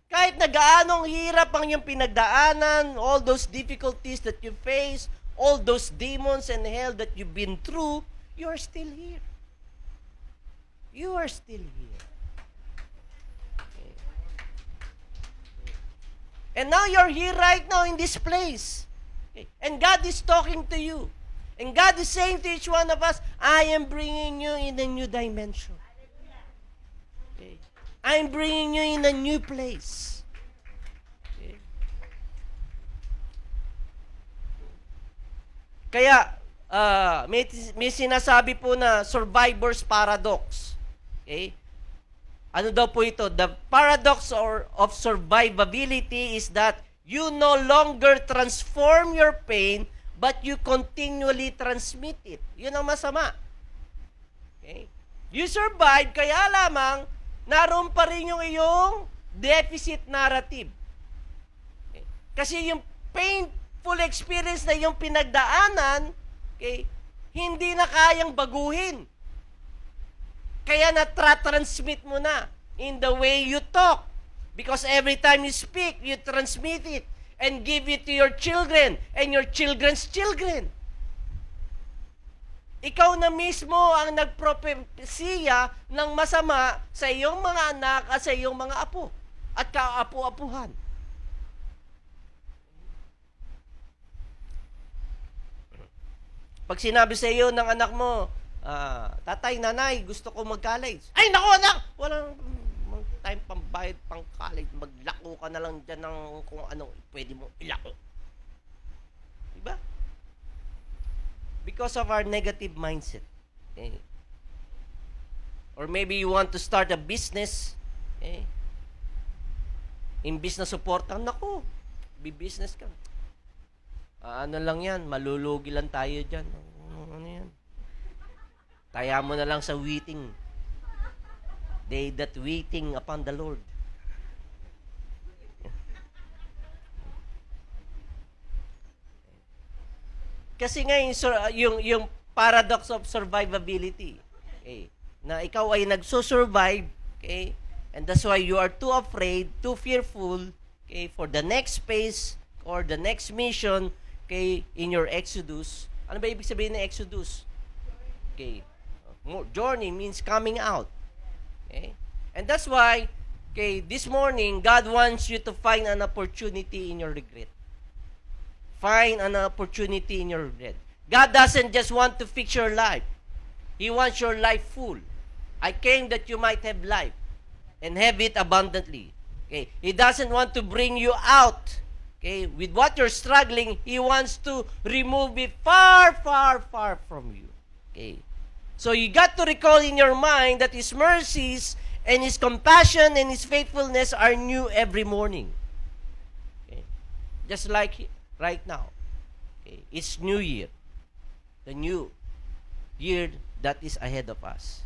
Kahit na gaanong hirap ang iyong pinagdaanan, all those difficulties that you face, all those demons and hell that you've been through, you are still here. You are still here. Okay. And now you're here right now in this place. Okay. And God is talking to you. And God is saying to each one of us, I am bringing you in a new dimension. Okay. I'm bringing you in a new place. Okay. Kaya, may sinasabi po na survivor's paradox. Okay? Ano daw po ito? The paradox of survivability is that you no longer transform your pain, but you continually transmit it. Yun ang masama. Okay? You survive, kaya lamang naroon pa rin yung iyong deficit narrative. Okay? Kasi yung painful experience na yung pinagdaanan, okay, hindi na kayang baguhin. Kaya na-transmit mo na in the way you talk. Because every time you speak, you transmit it and give it to your children and your children's children. Ikaw na mismo ang nagpropesiya ng masama sa iyong mga anak at sa iyong mga apo at kaapu-apuhan. Pag sinabi sa iyo ng anak mo, tatay, nanay, gusto ko mag-college. Ay, naku anak! Walang time pambayad pang college. Maglako ka na lang dyan ng kung ano pwede mo ilako. Diba? Because of our negative mindset. Okay? Or maybe you want to start a business. Okay? Imbis na supportan, naku, bi-business ka. Ano lang yan, malulugi lang tayo dyan. Ano yan? Taya mo na lang sa waiting. They that waiting upon the Lord. Kasi nga yung paradox of survivability. Okay? Na ikaw ay nagsusurvive, okay? And that's why you are too afraid, too fearful, okay, for the next phase or the next mission, okay, in your exodus. Ano ba ibig sabihin ng exodus? Okay. Journey means coming out. Okay? And that's why, okay, this morning, God wants you to find an opportunity in your regret. Find an opportunity in your regret. God doesn't just want to fix your life. He wants your life full. I came that you might have life and have it abundantly. Okay? He doesn't want to bring you out. Okay? With what you're struggling, He wants to remove it far, far, far from you. Okay? So you got to recall in your mind that His mercies and His compassion and His faithfulness are new every morning. Okay? Just like right now. Okay? It's New Year. The new year that is ahead of us.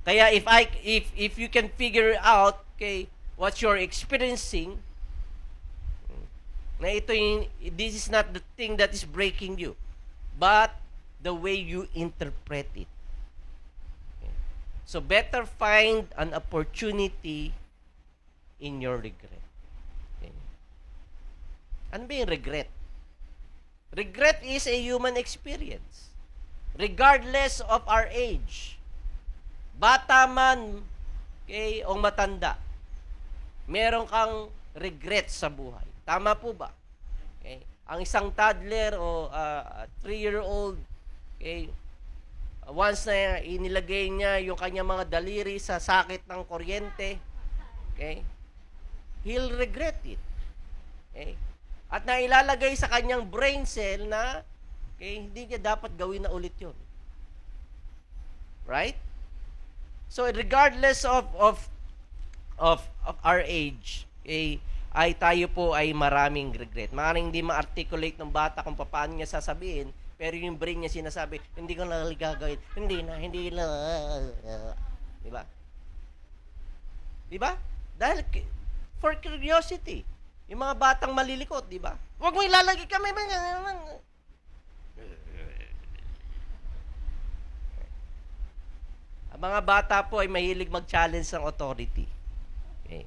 Kaya if you can figure out, okay, what you're experiencing, na this is not the thing that is breaking you, but the way you interpret it. Okay. So better find an opportunity in your regret. Okay. Ano ba yung regret? Regret is a human experience. Regardless of our age. Bata man, okay, o matanda, meron kang regret sa buhay. Tama po ba? Okay. Ang isang toddler o 3-year-old, okay, once na inilagay niya yung kanyang mga daliri sa sakit ng kuryente, okay, he'll regret it. Okay? At nailalagay sa kanyang brain cell na, okay, hindi niya dapat gawin na ulit yun. Right? So regardless of our age, okay, ay tayo po ay maraming regret. Maraming hindi ma-articulate ng bata kung paano niya sasabihin, pero yung brain niya sinasabi, hindi ko na gagawin. Hindi na. Di ba? Di ba? Dahil for curiosity. Yung mga batang malilikot, di ba? Huwag mo ilalagay kami. Ang mga bata po ay mahilig mag-challenge ng authority. Okay.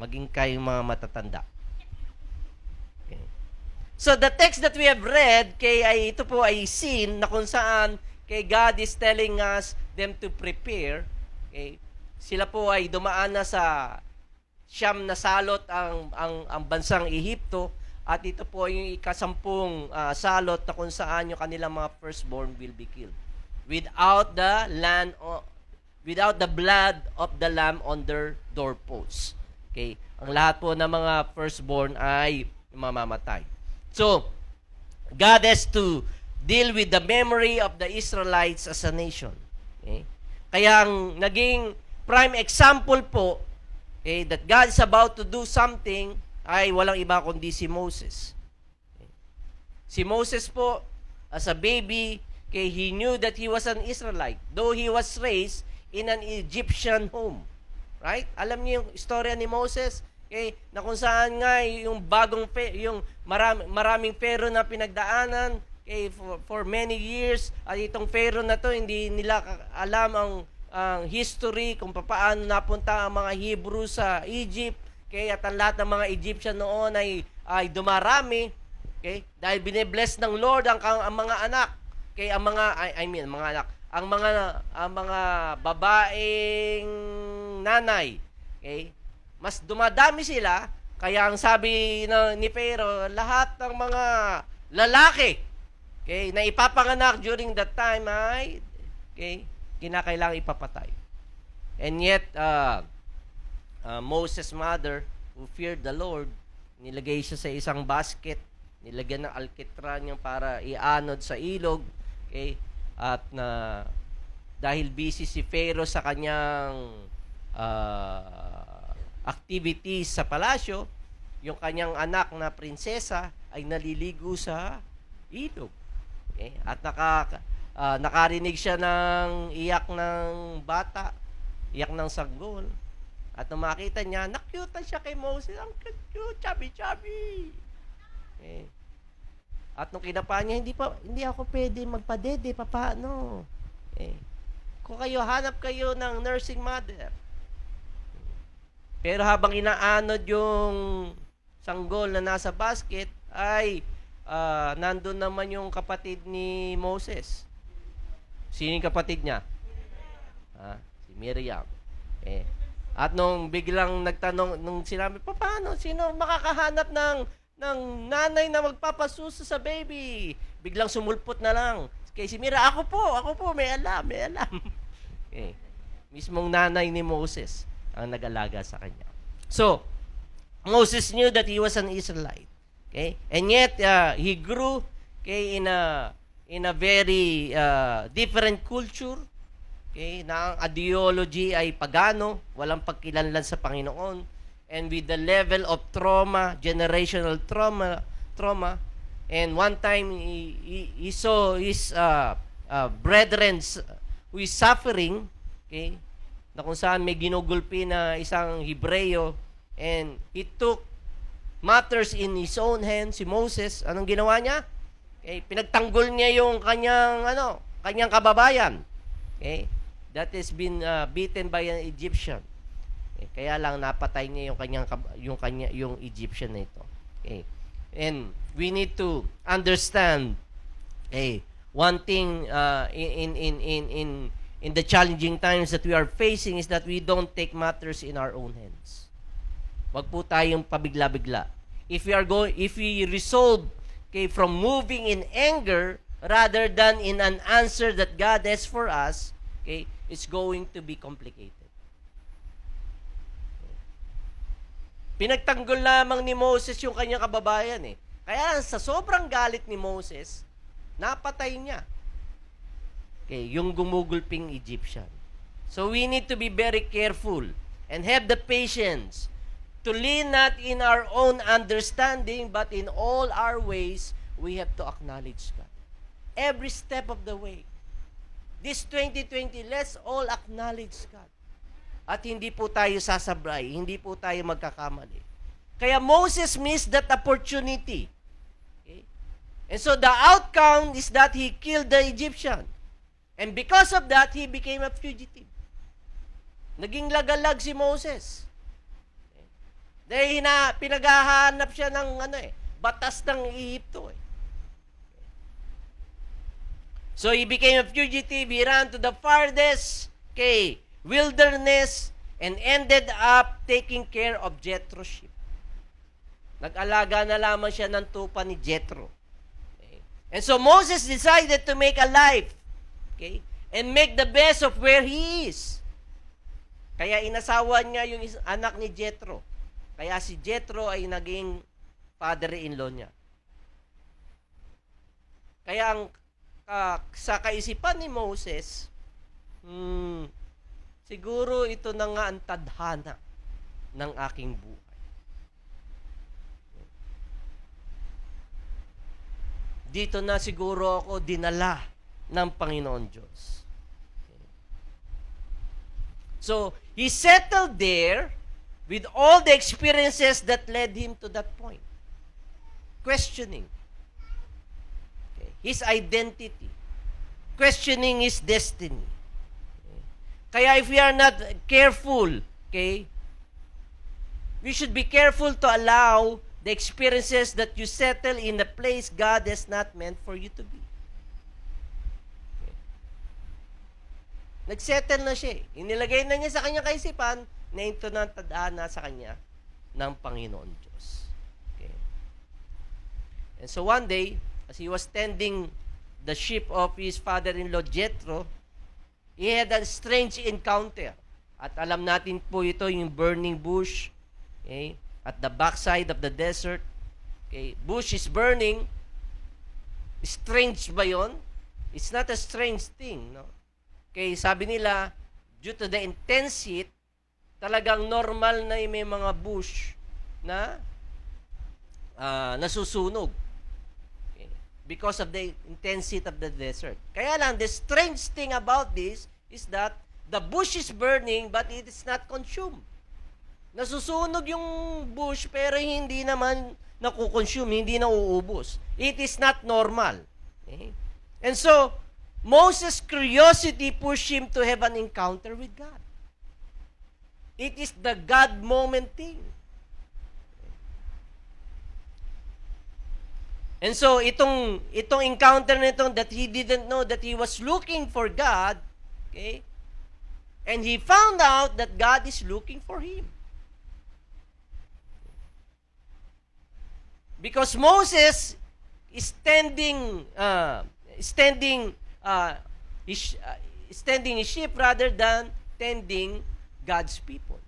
Maging kayong mga matatanda. Okay. So the text that we have read, ito po ay scene na kung saan God is telling us them to prepare. Okay. Sila po ay dumaan na sa Siyam na salot ang bansang Ehipto, at ito po yung ikasampung salot na kung saan yung kanilang mga firstborn will be killed without the blood of the lamb on their doorposts. Okay? Ang lahat po ng mga firstborn ay mamamatay. So, God has to deal with the memory of the Israelites as a nation. Okay? Kaya ang naging prime example po, okay, that God is about to do something ay walang iba kundi si Moses. Okay. Si Moses po, as a baby, okay, he knew that he was an Israelite. Though he was raised in an Egyptian home. Right? Alam niyo yung istorya ni Moses? Okay, na kung saan nga yung yung maraming Pharaoh na pinagdaanan, okay, for many years, at itong Pharaoh na to hindi nila alam ang history kung paano napunta ang mga Hebrew sa Egypt, okay, at ang lahat ng mga Egyptian noon ay dumarami, okay, dahil bine-bless ng Lord ang mga anak, okay, ang mga mga anak, ang mga babaeng nanay, okay, mas dumadami sila, kaya ang sabi ni Pharaoh, lahat ng mga lalaki, okay, na ipapanganak during that time ay, okay, kinakailangan ipapatay. And yet, Moses' mother, who feared the Lord, nilagay siya sa isang basket, nilagyan ng alkitran niya para ianod sa ilog, okay, at dahil busy si Pharaoh sa kanyang activities sa palasyo, yung kanyang anak na prinsesa ay naliligo sa ilog. Okay? At nakarinig siya ng iyak ng bata, iyak ng sanggol. At nung makita niya, nakyutan siya kay Moses. Ang cute, chubby. Okay? At nung kinapa niya, hindi ako pwede magpadede, paano? Okay? Kung hanap kayo ng nursing mother. Pero habang inaanod yung sanggol na nasa basket, ay nandun naman yung kapatid ni Moses. Sino yung kapatid niya? Si Miriam. Eh. At nung biglang nagtanong, nung sinabi, paano? Sino makakahanap ng nanay na magpapasuso sa baby? Biglang sumulpot na lang. Kay si Mira, ako po, may alam. Okay. Mismong nanay ni Moses ang nag-alaga sa kanya. So, Moses knew that he was an Israelite. Okay? And yet, he grew, okay, in a very different culture. Okay? Na ang ideology ay pagano, walang pagkilanlan sa Panginoon. And with the level of trauma, generational trauma, and one time he saw his brethren who is suffering, okay, na kung saan may ginugulpi na isang Hebreo, and he took matters in his own hands. Si Moses, anong ginawa niya? Okay, pinagtanggol niya yung kanyang kababayan. Okay, that has been beaten by an Egyptian. Okay, kaya lang napatay niya yung Egyptian na ito. Okay, and we need to understand, okay, one thing in the challenging times that we are facing is that we don't take matters in our own hands. Wag po tayong pabigla-bigla. If we resolve, okay, from moving in anger rather than in an answer that God has for us, okay, it's going to be complicated. Pinagtanggol lamang ni Moses yung kanyang kababayan eh. Kaya sa sobrang galit ni Moses, napatay niya, okay, yung gumugulping Egyptian. So we need to be very careful and have the patience to lean not in our own understanding, but in all our ways, we have to acknowledge God. Every step of the way. This 2020, let's all acknowledge God. At hindi po tayo sasabray, hindi po tayo magkakamali. Kaya Moses missed that opportunity. Okay? And so the outcome is that he killed the Egyptian. And because of that, he became a fugitive. Naging lagalag si Moses. Okay? Dahil pinaghahanap siya ng batas ng Ehipto. Okay? So he became a fugitive. He ran to the farthest wilderness and ended up taking care of Jethro's sheep. Nag-alaga na lamang siya ng tupa ni Jethro. Okay? And so Moses decided to make a life, okay, and make the best of where he is. Kaya inasawa niya yung anak ni Jethro. Kaya si Jethro ay naging father-in-law niya. Kaya sa kaisipan ni Moses, siguro ito na nga ang tadhana ng aking buhay. Dito na siguro ako dinala ng Panginoon Diyos. So, he settled there with all the experiences that led him to that point. Questioning his identity. Questioning his destiny. Kaya if we are not careful, okay, we should be careful to allow the experiences that you settle in a place God has not meant for you to be. Okay. Nagsettle na siya. Inilagay na niya sa kanyang kaisipan na ito na tadhana sa kanya ng Panginoon Diyos. Okay. And so one day, as he was tending the sheep of his father-in-law Jethro, he had a strange encounter. At alam natin po ito, yung burning bush, okay, at the backside of the desert. Okay, bush is burning. Strange ba yun? It's not a strange thing, no? Okay, sabi nila, due to the intense heat, talagang normal na yung may mga bush na nasusunog. Okay, because of the intense heat of the desert. Kaya lang, the strange thing about this is that the bush is burning but it is not consumed. Nasusunog yung bush pero hindi naman nakukonsume, hindi na uubos. It is not normal. Okay? And so, Moses' curiosity pushed him to have an encounter with God. It is the God moment thing. And so, itong encounter nito that he didn't know that he was looking for God, okay? And he found out that God is looking for him. Because Moses is standing his sheep rather than tending God's people.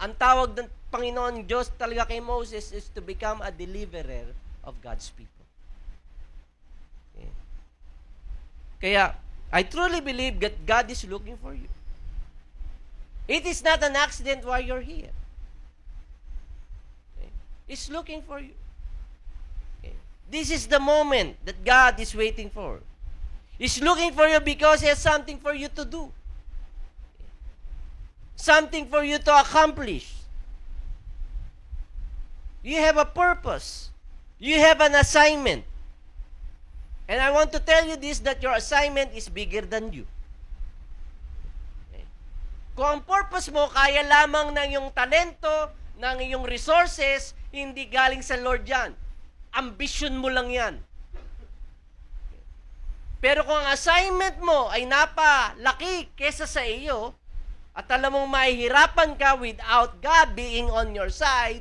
Ang tawag ng Panginoon Diyos talaga kay Moses is to become a deliverer of God's people. Okay. Kaya, I truly believe that God is looking for you. It is not an accident why you're here. Okay. He's looking for you. This is the moment that God is waiting for. He's looking for you because He has something for you to do. Something for you to accomplish. You have a purpose. You have an assignment. And I want to tell you this, that your assignment is bigger than you. Okay. Kung ang purpose mo, kaya lamang ng iyong talento, ng iyong resources, hindi galing sa Lord yan. Ambition mo lang yan. Pero kung ang assignment mo ay napalaki kesa sa iyo, at alam mong mahihirapan ka without God being on your side,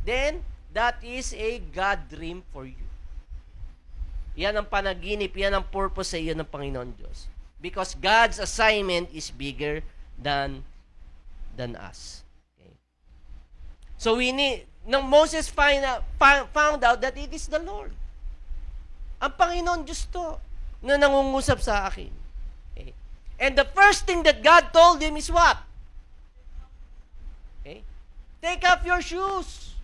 then that is a God dream for you. Yan ang panaginip, yan ang purpose sa iyo ng Panginoon Diyos. Because God's assignment is bigger than us. Okay? So nang Moses found out that it is the Lord. Ang Panginoon Diyos to na nangungusap sa akin. Okay? And the first thing that God told him is what? Okay? Take off your shoes.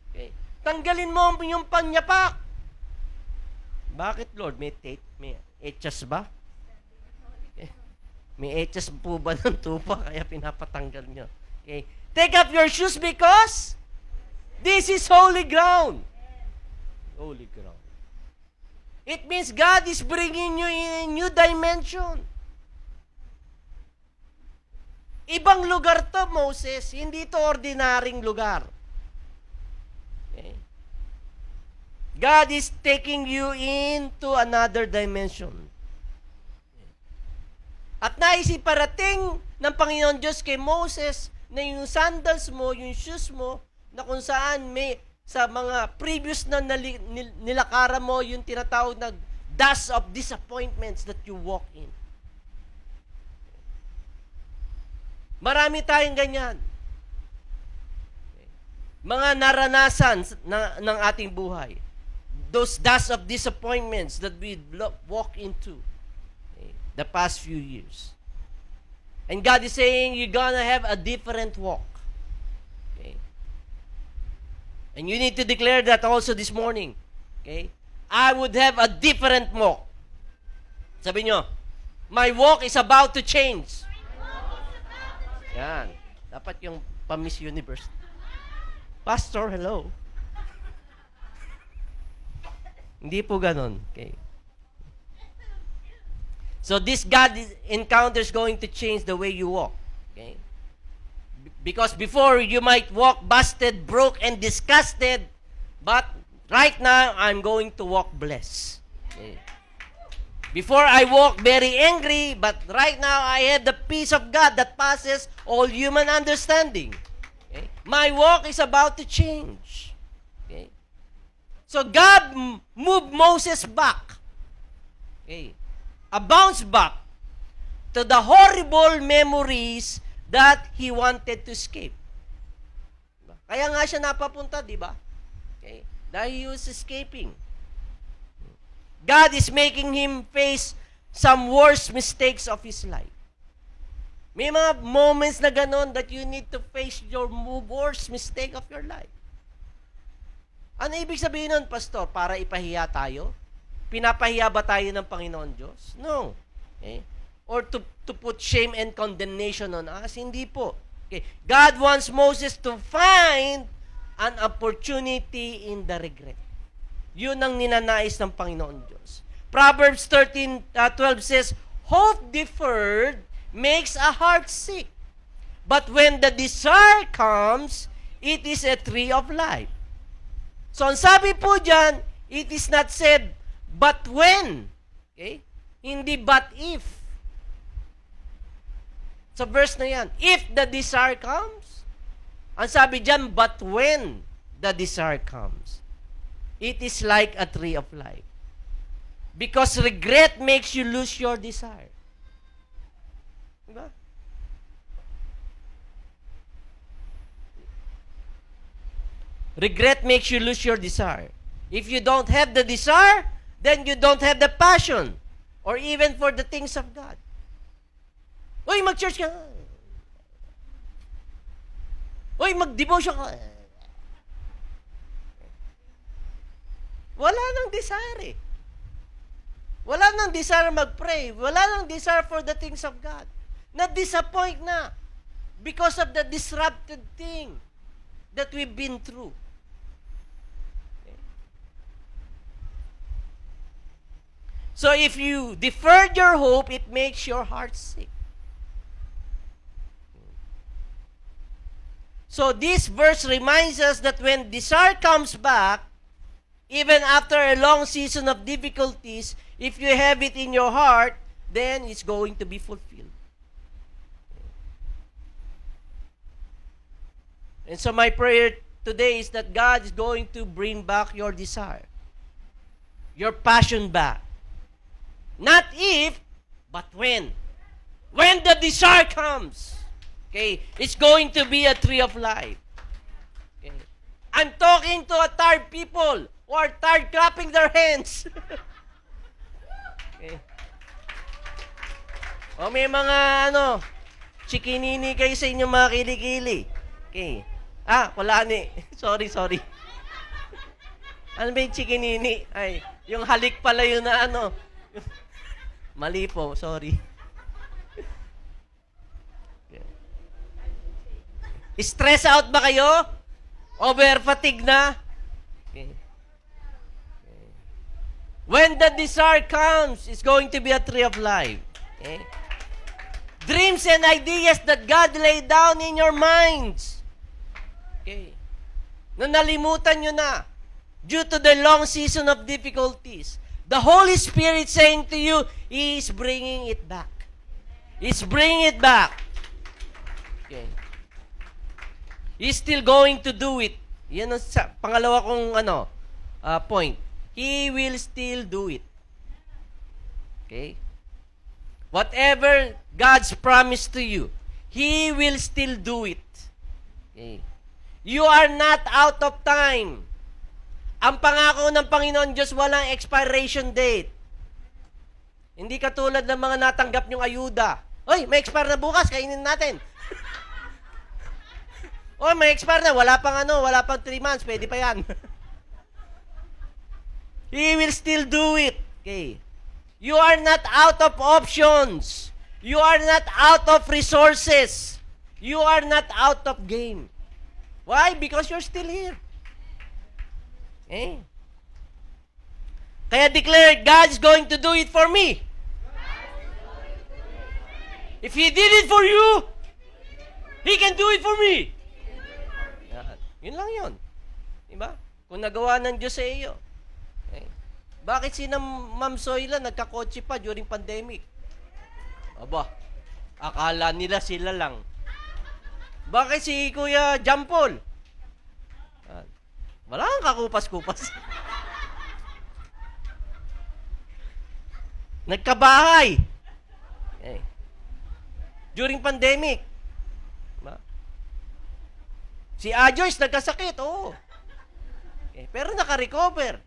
Okay? Tanggalin mo yung panyapak. Bakit, Lord? May etchas ba? Okay? May etchas po ba ng tupa kaya pinapatanggal nyo? Okay? Take off your shoes because this is holy ground. Holy ground. It means God is bringing you in a new dimension. Ibang lugar to, Moses. Hindi to ordinaryong lugar. Okay? God is taking you into another dimension. At naisip parating ng Panginoon Diyos kay Moses na yung sandals mo, yung shoes mo, na kung saan may sa mga previous na nilakara mo yung tinatawag na dust of disappointments that you walk in. Marami tayong ganyan. Mga naranasan ng ating buhay. Those dust of disappointments that we walk into the past few years. And God is saying, you're gonna have a different walk. And you need to declare that also this morning. Okay? I would have a different walk. Sabi nyo, my walk is about to change. Yan. Dapat yung pa-Miss Universe. Pastor, hello. Hindi po ganon. Okay. So this God encounter is going to change the way you walk. Okay? Because before you might walk busted, broke, and disgusted, but right now I'm going to walk blessed. Okay? Before I walk very angry, but right now I have the peace of God that passes all human understanding. Okay? My walk is about to change. Okay? So God moved Moses back. Okay? A bounce back to the horrible memories that he wanted to escape. Diba? Kaya nga siya napapunta, di ba? Okay? Dahil he was escaping. God is making him face some worst mistakes of his life. May mga moments na ganon that you need to face your worst mistake of your life. Ano ibig sabihin nun, Pastor? Para ipahiya tayo? Pinapahiya ba tayo ng Panginoon Diyos? No. Okay? Or to put shame and condemnation on us? Hindi po. Okay. God wants Moses to find an opportunity in the regret. Yun ang ninanais ng Panginoon Diyos. Proverbs 13:12 says, hope deferred makes a heart sick. But when the desire comes, it is a tree of life. So, ang sabi po dyan, it is not said, but when. Okay? Hindi but if. Sa verse na yan, if the desire comes, ang sabi dyan, but when the desire comes, it is like a tree of life. Because regret makes you lose your desire. Diba? Regret makes you lose your desire. If you don't have the desire, then you don't have the passion or even for the things of God. Uy, mag-church ka. Uy, mag-devotion ka. Wala nang desire eh. Wala nang desire mag-pray. Wala nang desire for the things of God. Na-disappoint na because of the disrupted thing that we've been through. So if you deferred your hope, it makes your heart sick. So this verse reminds us that when desire comes back, even after a long season of difficulties, if you have it in your heart, then it's going to be fulfilled. And so my prayer today is that God is going to bring back your desire, your passion back. Not if, but when. When the desire comes, okay, it's going to be a tree of life. Okay. I'm talking to a tired people who are tired clapping their hands. Okay. O may mga chikinini kayo sa inyong mga kilikili. Okay. Wala ni. Sorry. Ano ba yung chikinini? Ay, yung halik pala yun na Mali po, sorry. Stress out ba kayo? Over fatigue na? Okay. When the desire comes, it's going to be a tree of life. Okay? Dreams and ideas that God laid down in your minds. Okay. Na nalimutan nyo na due to the long season of difficulties. The Holy Spirit saying to you, He is bringing it back. He's bringing it back. Okay. He's still going to do it. Yan ang pangalawa kong point. He will still do it. Okay? Whatever God's promised to you, He will still do it. Okay? You are not out of time. Ang pangako ng Panginoon Diyos, walang expiration date. Hindi katulad ng mga natanggap nyong ayuda. Oy, may expire na bukas, kainin natin. Oy, may expire na, wala pang 3 months, pwede pa yan. He will still do it. Okay. You are not out of options. You are not out of resources. You are not out of game. Why? Because you're still here. Okay? Kaya declare, God's going to do it for me. If He did it for you, He can do it for me. Yan. Yun lang yun. Diba? Kung nagawa ng Diyos sa iyo. Okay. Bakit si Ma'am Soyla nagkakotse pa during pandemic? Aba, akala nila sila lang. Bakit si Kuya Jampol? Wala kang kakupas-kupas. Nagkabahay. Okay. During pandemic. Diba? Si Joyce nagkasakit, oo. Okay. Pero naka-recover.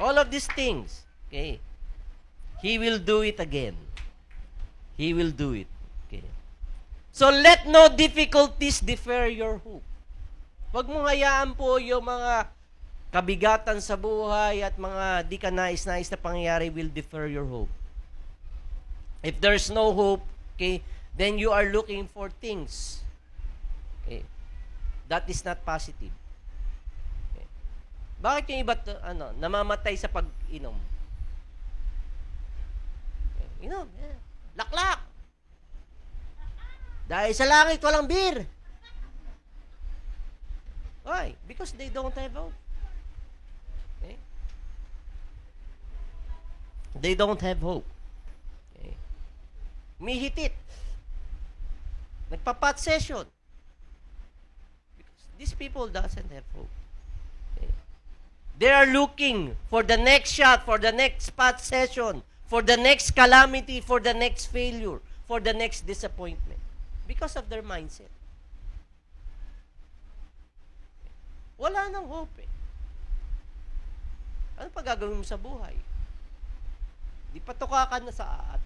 All of these things, okay, He will do it again. He will do it. Okay. So let no difficulties defer your hope. Huwag mong hayaan po yung mga kabigatan sa buhay at mga di ka nais-nais na pangyayari will defer your hope. If there's no hope, okay, then you are looking for things. Okay. That is not positive. Okay. Bakit yung iba namamatay sa pag-inom? Okay. Inom, yeah. Laklak. Dahil sa langit walang beer. Why? Because they don't have hope. Okay? They don't have hope. Okay? Umihitit. Nagpa-pot session. Because these people doesn't have hope. Okay? They are looking for the next shot, for the next pot session, for the next calamity, for the next failure, for the next disappointment. Because of their mindset. Wala nang hope eh. Ano pa gagawin mo sa buhay? Di patuka ka na sa aat.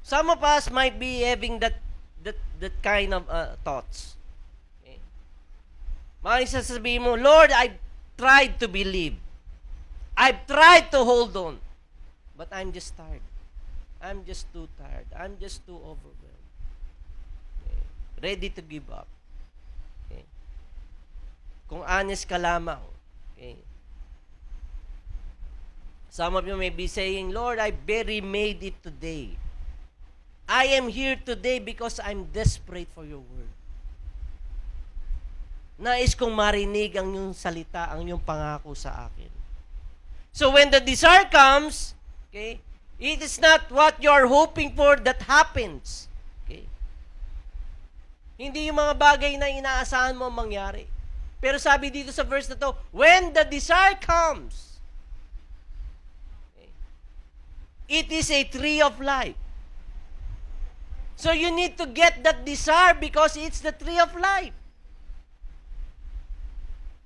Some of us might be having that kind of thoughts. Okay? Maaaring sasabihin mo, Lord, I've tried to believe. I've tried to hold on. But I'm just tired. I'm just too tired. I'm just too overwhelmed. Okay. Ready to give up. Okay. Kung honest ka lamang. Okay. Some of you may be saying, Lord, I barely made it today. I am here today because I'm desperate for your word. Nais kong marinig ang iyong salita, ang iyong pangako sa akin. So when the desire comes, okay, it is not what you are hoping for that happens. Okay? Hindi yung mga bagay na inaasahan mo mangyari. Pero sabi dito sa verse na to, when the desire comes, okay, it is a tree of life. So you need to get that desire because it's the tree of life.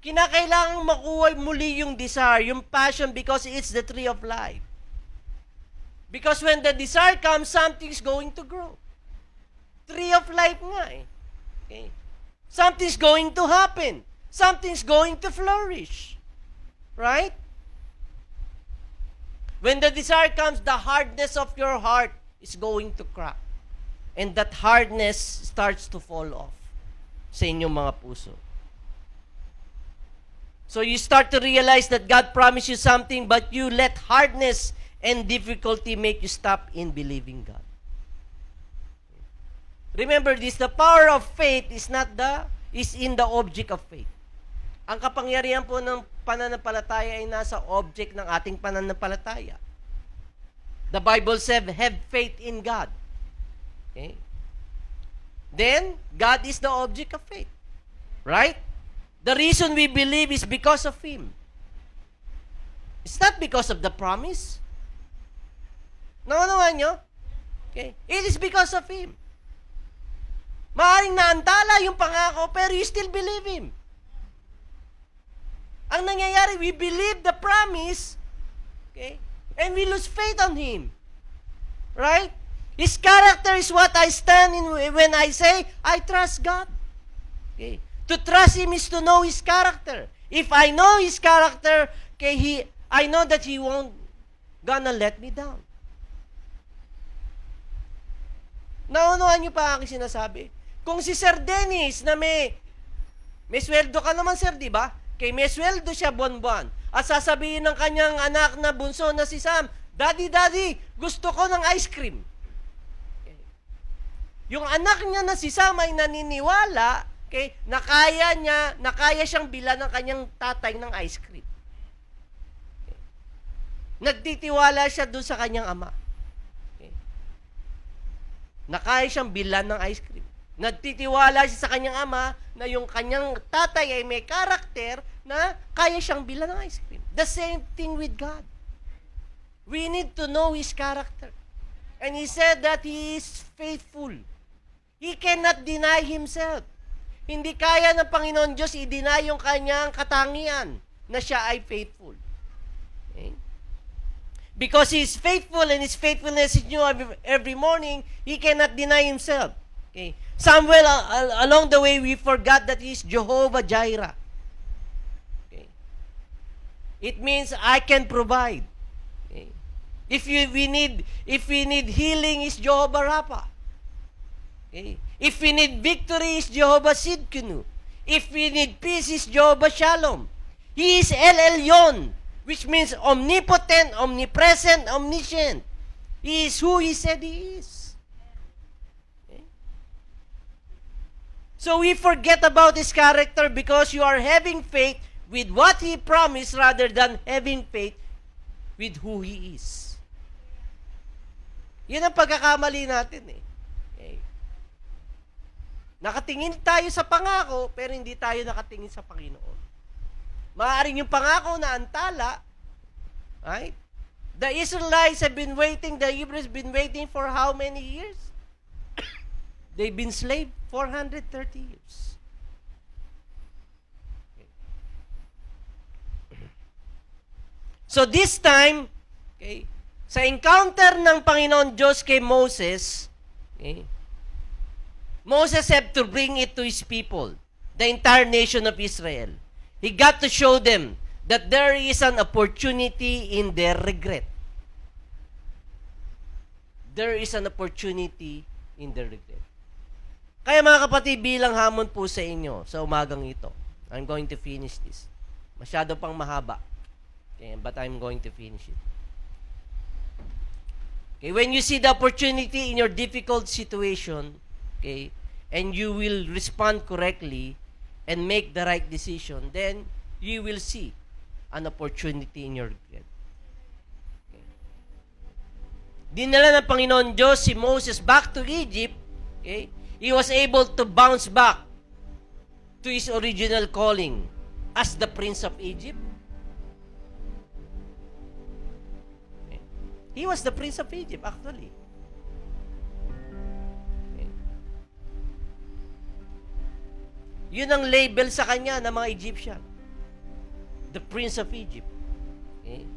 Kinakailangan makuha muli yung desire, yung passion because it's the tree of life. Because when the desire comes, something's going to grow. Tree of life nga eh. Okay. Something's going to happen. Something's going to flourish. Right? When the desire comes, the hardness of your heart is going to crack. And that hardness starts to fall off sa inyong mga puso. So you start to realize that God promised you something, but you let hardness and difficulty make you stop in believing God. Remember this, the power of faith is in the object of faith. Ang kapangyarihan po ng pananampalataya ay nasa object ng ating pananampalataya. The Bible said, have faith in God. Okay? Then, God is the object of faith. Right? The reason we believe is because of Him. It's not because of the promise. Nakunawan nyo? Okay? It is because of Him. Maaaring naantala yung pangako, pero you still believe Him. Ang nangyayari, we believe the promise, okay? And we lose faith on Him. Right? His character is what I stand in when I say, I trust God. Okay? To trust Him is to know His character. If I know His character, okay, I know that He won't gonna let me down. Naunuhan niyo pa aking sinasabi? Kung si Sir Dennis na may sweldo ka naman, sir, di ba? Kay may sweldo siya buwan-buwan. At sasabihin ng kanyang anak na bunso na si Sam, Daddy, gusto ko ng ice cream. Yung anak niya na si Sam ay naniniwala na kaya siyang bilan ng kanyang tatay ng ice cream. Nagtitiwala siya doon sa kanyang ama. Na kaya siyang bilan ng ice cream. Nagtitiwala siya sa kanyang ama na yung kanyang tatay ay may karakter na kaya siyang bilan ng ice cream. The same thing with God. We need to know His character. And He said that He is faithful. He cannot deny Himself. Hindi kaya ng Panginoon Diyos i-deny yung kanyang katangian na siya ay faithful. Okay? Because He is faithful and His faithfulness is new every morning, He cannot deny Himself. Okay? Somewhere along the way, we forgot that He is Jehovah Jireh. Okay? It means I can provide. Okay? If we need healing, is Jehovah Rapha. Okay? If we need victory, is Jehovah Sidkenu. If we need peace, is Jehovah Shalom. He is El Elyon, which means omnipotent, omnipresent, omniscient. He is who He said He is. Okay? So we forget about His character because you are having faith with what He promised rather than having faith with who He is. Yan ang pagkakamali natin eh. Okay? Nakatingin tayo sa pangako, pero hindi tayo nakatingin sa Panginoon. Maaaring yung pangako na antala, right? The Israelites have been waiting, the Hebrews have been waiting for how many years? They've been slave 430 years. So this time, okay, sa encounter ng Panginoon Diyos kay Moses, okay, Moses had to bring it to his people, the entire nation of Israel. He got to show them that there is an opportunity in their regret. There is an opportunity in their regret. Kaya mga kapatid, bilang hamon po sa inyo sa umagang ito, I'm going to finish this. Masyado pang mahaba. Okay, but I'm going to finish it. Okay, when you see the opportunity in your difficult situation, okay, and you will respond correctly and make the right decision, then you will see an opportunity in your regret. Okay. Dinala ng Panginoon Diyos si Moses back to Egypt. Okay. He was able to bounce back to his original calling as the Prince of Egypt. Okay. He was the Prince of Egypt, actually. Okay. Yun ang label sa kanya ng mga Egyptian. The Prince of Egypt. Okay.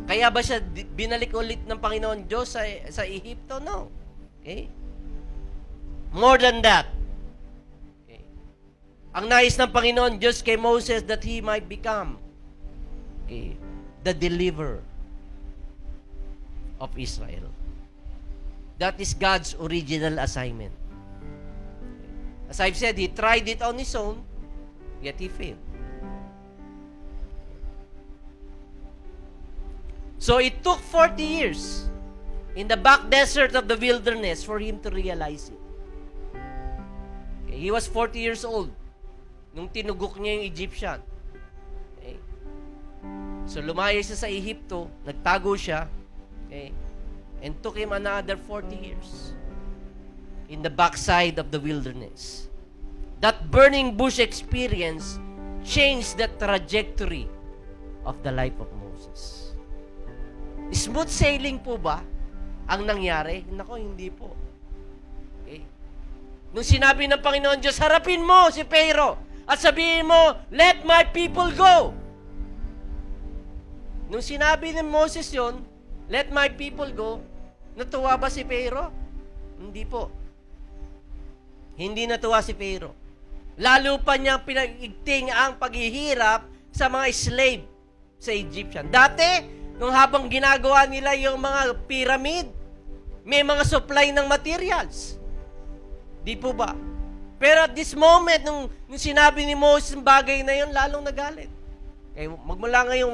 Kaya ba siya binalik ulit ng Panginoon Diyos sa Ehipto? No. Okay. More than that. Okay. Ang nais ng Panginoon Diyos kay Moses that he might become, okay, the deliverer of Israel. That is God's original assignment. As I've said, he tried it on his own, yet he failed. So it took 40 years in the back desert of the wilderness for him to realize it. Okay, he was 40 years old nung tinugok niya yung Egyptian. Okay. So lumayo siya sa Ehipto, nagtago siya, okay, and took him another 40 years in the backside of the wilderness. That burning bush experience changed the trajectory of the life of Moses. Smooth sailing po ba ang nangyari? Nako, hindi po. Okay. Nung sinabi ng Panginoon Diyos, harapin mo si Pharaoh at sabihin mo, let my people go. Nung sinabi ni Moses yon, let my people go, natuwa ba si Pharaoh? Hindi po. Hindi natuwa si Pharaoh. Lalo pa niyang pinag-igting ang paghihirap sa mga slave sa Egyptian. Dati, Nung habang ginagawa nila yung mga pyramid, may mga supply ng materials. Di po ba? Pero at this moment, nung sinabi ni Moses ang bagay na yun, lalong nagalit. Eh, magmula ngayon,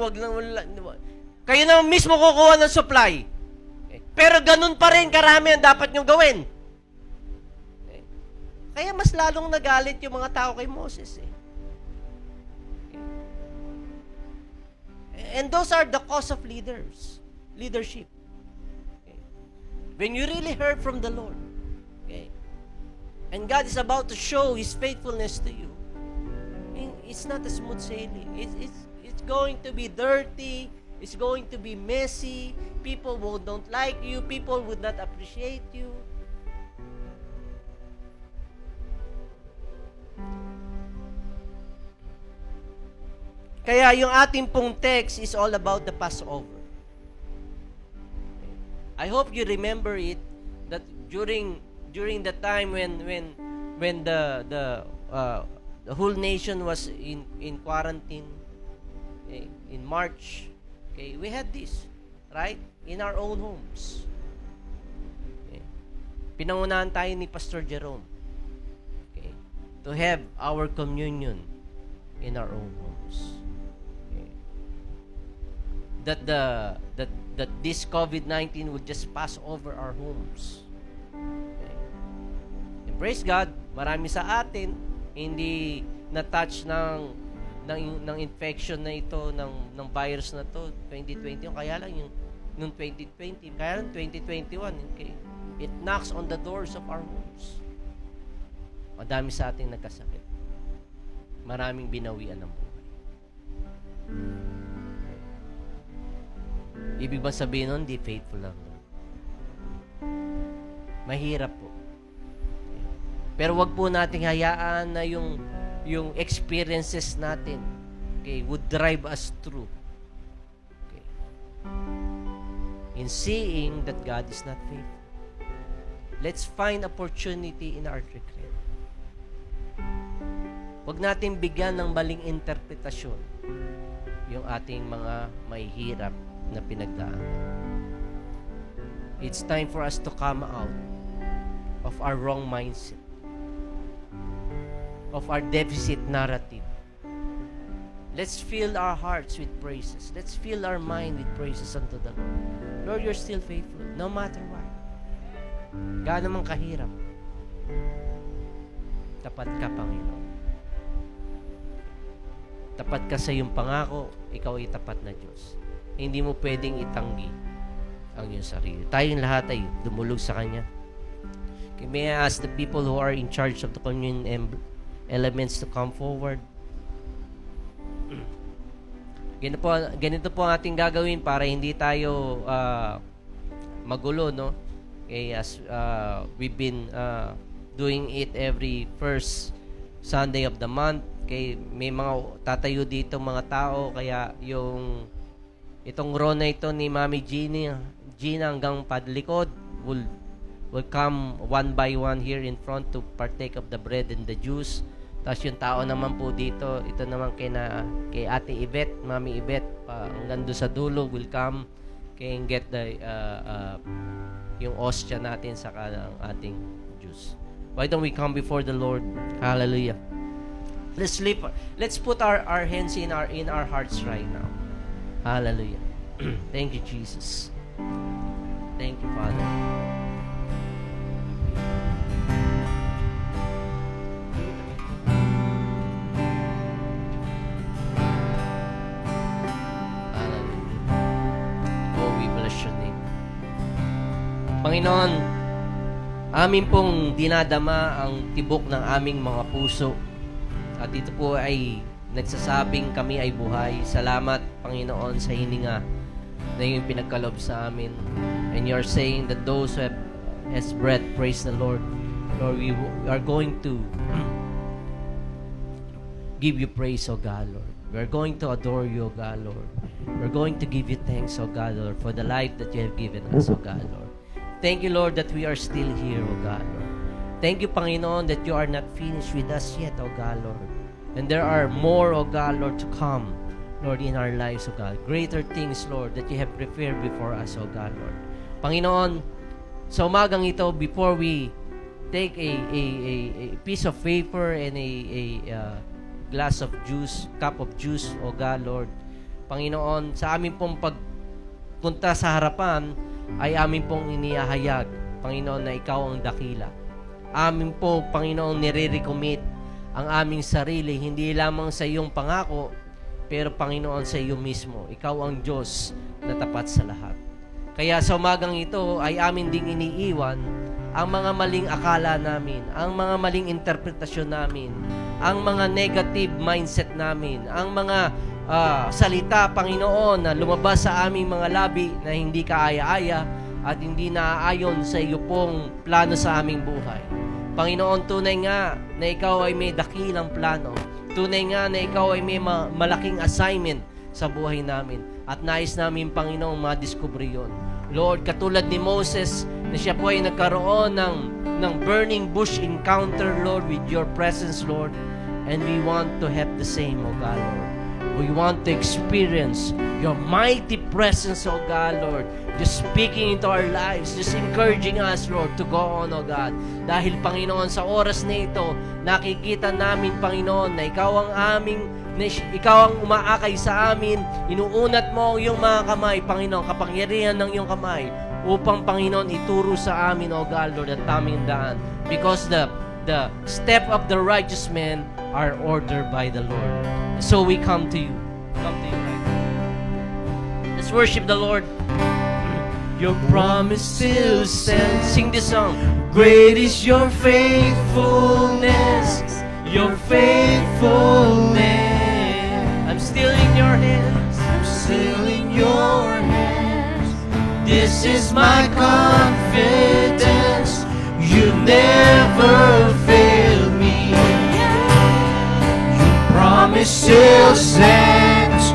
kayo na mismo kukuha ng supply. Pero ganun pa rin karami ang dapat nyo gawin. Kaya mas lalong nagalit yung mga tao kay Moses. And those are the cause of leadership. When you really heard from the Lord, and God is about to show His faithfulness to you, it's not a smooth sailing. It's going to be dirty. It's going to be messy. People don't like you. People would not appreciate you. Kaya yung ating pong text is all about the Passover. I hope you remember it, that during the time when the whole nation was in quarantine, in March, we had this, right? In our own homes. Pinangunahan tayo ni Pastor Jerome, to have our communion in our own homes. That this COVID-19 would just pass over our homes. And praise God, marami sa atin hindi na-touch ng infection na ito, ng virus na to 2021, kaya lang yung nung 2020, kaya lang 2021, it knocks on the doors of our homes. Madami sa atin nagkasakit. Maraming binawian ng buhay. Ibig ba sabihin nun, di faithful lang. Mahirap po. Pero wag po nating hayaan na yung experiences natin, would drive us through. In seeing that God is not faithful. Let's find opportunity in our regret. Wag natin bigyan ng maling interpretasyon yung ating mga mahihirap na pinagdaanan. It's time for us to come out of our wrong mindset, of our deficit narrative. Let's fill our hearts with praises. Let's fill our mind with praises unto the Lord. Lord, you're still faithful, no matter what. Gaano mang kahirap, tapat ka, Panginoon. Tapat ka sa iyong pangako, ikaw ay tapat na Diyos. Hindi mo pwedeng itanggi ang iyong sarili. Tayong lahat ay dumulog sa Kanya. May I ask the people who are in charge of the communion elements to come forward? Ganito po ang ating gagawin para hindi tayo magulo, no? As we've been doing it every first Sunday of the month. May mga tatayo dito mga tao, kaya itong row na ito ni Mami Gina hanggang padlikod will come one by one here in front to partake of the bread and the juice. Tapos yung tao naman po dito, ito naman kay Ate Yvette, Mami Yvette, hanggang doon sa dulo will come and get yung ostia natin sa ng ating juice. Why don't we come before the Lord? Hallelujah. Let's put our hands in our hearts right now. Hallelujah. Thank you, Jesus. Thank you, Father. Hallelujah. Oh, we bless your name. Panginoon, amin pong dinadama ang tibok ng aming mga puso. At ito po ay nagsasabing kami ay buhay. Salamat, Panginoon, sa hininga na yung pinagkalob sa amin. And you're saying that those who has breath, praise the Lord. Lord, we are going to give you praise, O God, Lord. We are going to adore you, O God, Lord. We're going to give you thanks, O God, Lord, for the life that you have given us, O God, Lord. Thank you, Lord, that we are still here, O God, Lord. Thank you, Panginoon, that you are not finished with us yet, O God, Lord. And there are more, O God, Lord, to come. Lord, in our lives, O God. Greater things, Lord, that you have prepared before us, O God, Lord. Panginoon, sa umagang ito, before we take a piece of paper and a glass of juice, cup of juice, O God, Lord. Panginoon, sa amin pong pagpunta sa harapan, ay amin pong inihahayag, Panginoon, na ikaw ang dakila. Amin po, Panginoon, nire-recommit ang aming sarili, hindi lamang sa iyong pangako, pero Panginoon, sa iyo mismo. Ikaw ang Diyos na tapat sa lahat. Kaya sa umagang ito ay amin ding iniiwan ang mga maling akala namin, ang mga maling interpretasyon namin, ang mga negative mindset namin, ang mga salita, Panginoon, na lumabas sa aming mga labi na hindi kaaya-aya at hindi naaayon sa iyo pong plano sa aming buhay. Panginoon, tunay nga na ikaw ay may dakilang plano. Tunay nga na ikaw ay may malaking assignment sa buhay namin. At nais namin, Panginoon, madiscover yun. Lord, katulad ni Moses, na siya po ay nagkaroon ng burning bush encounter, Lord, with your presence, Lord. And we want to have the same, O God, Lord. We want to experience your mighty presence, O God, Lord. Just speaking into our lives, just encouraging us, Lord, to go on, O God. Dahil, Panginoon, sa oras na ito, nakikita namin, Panginoon, na ikaw ang umaakay sa amin, inuunat mo ang iyong mga kamay, Panginoon, kapangyarihan ng iyong kamay, upang, Panginoon, ituro sa amin, O God, Lord, ang taming daan. Because the step of the righteous man are ordered by the Lord. So we come to you. Come to you right now. Let's worship the Lord. Your promise still stands. Sing this song. Great is your faithfulness. Your faithfulness. I'm still in your hands. I'm still in your hands. This is my confidence. You never failed me. Your promise still stands.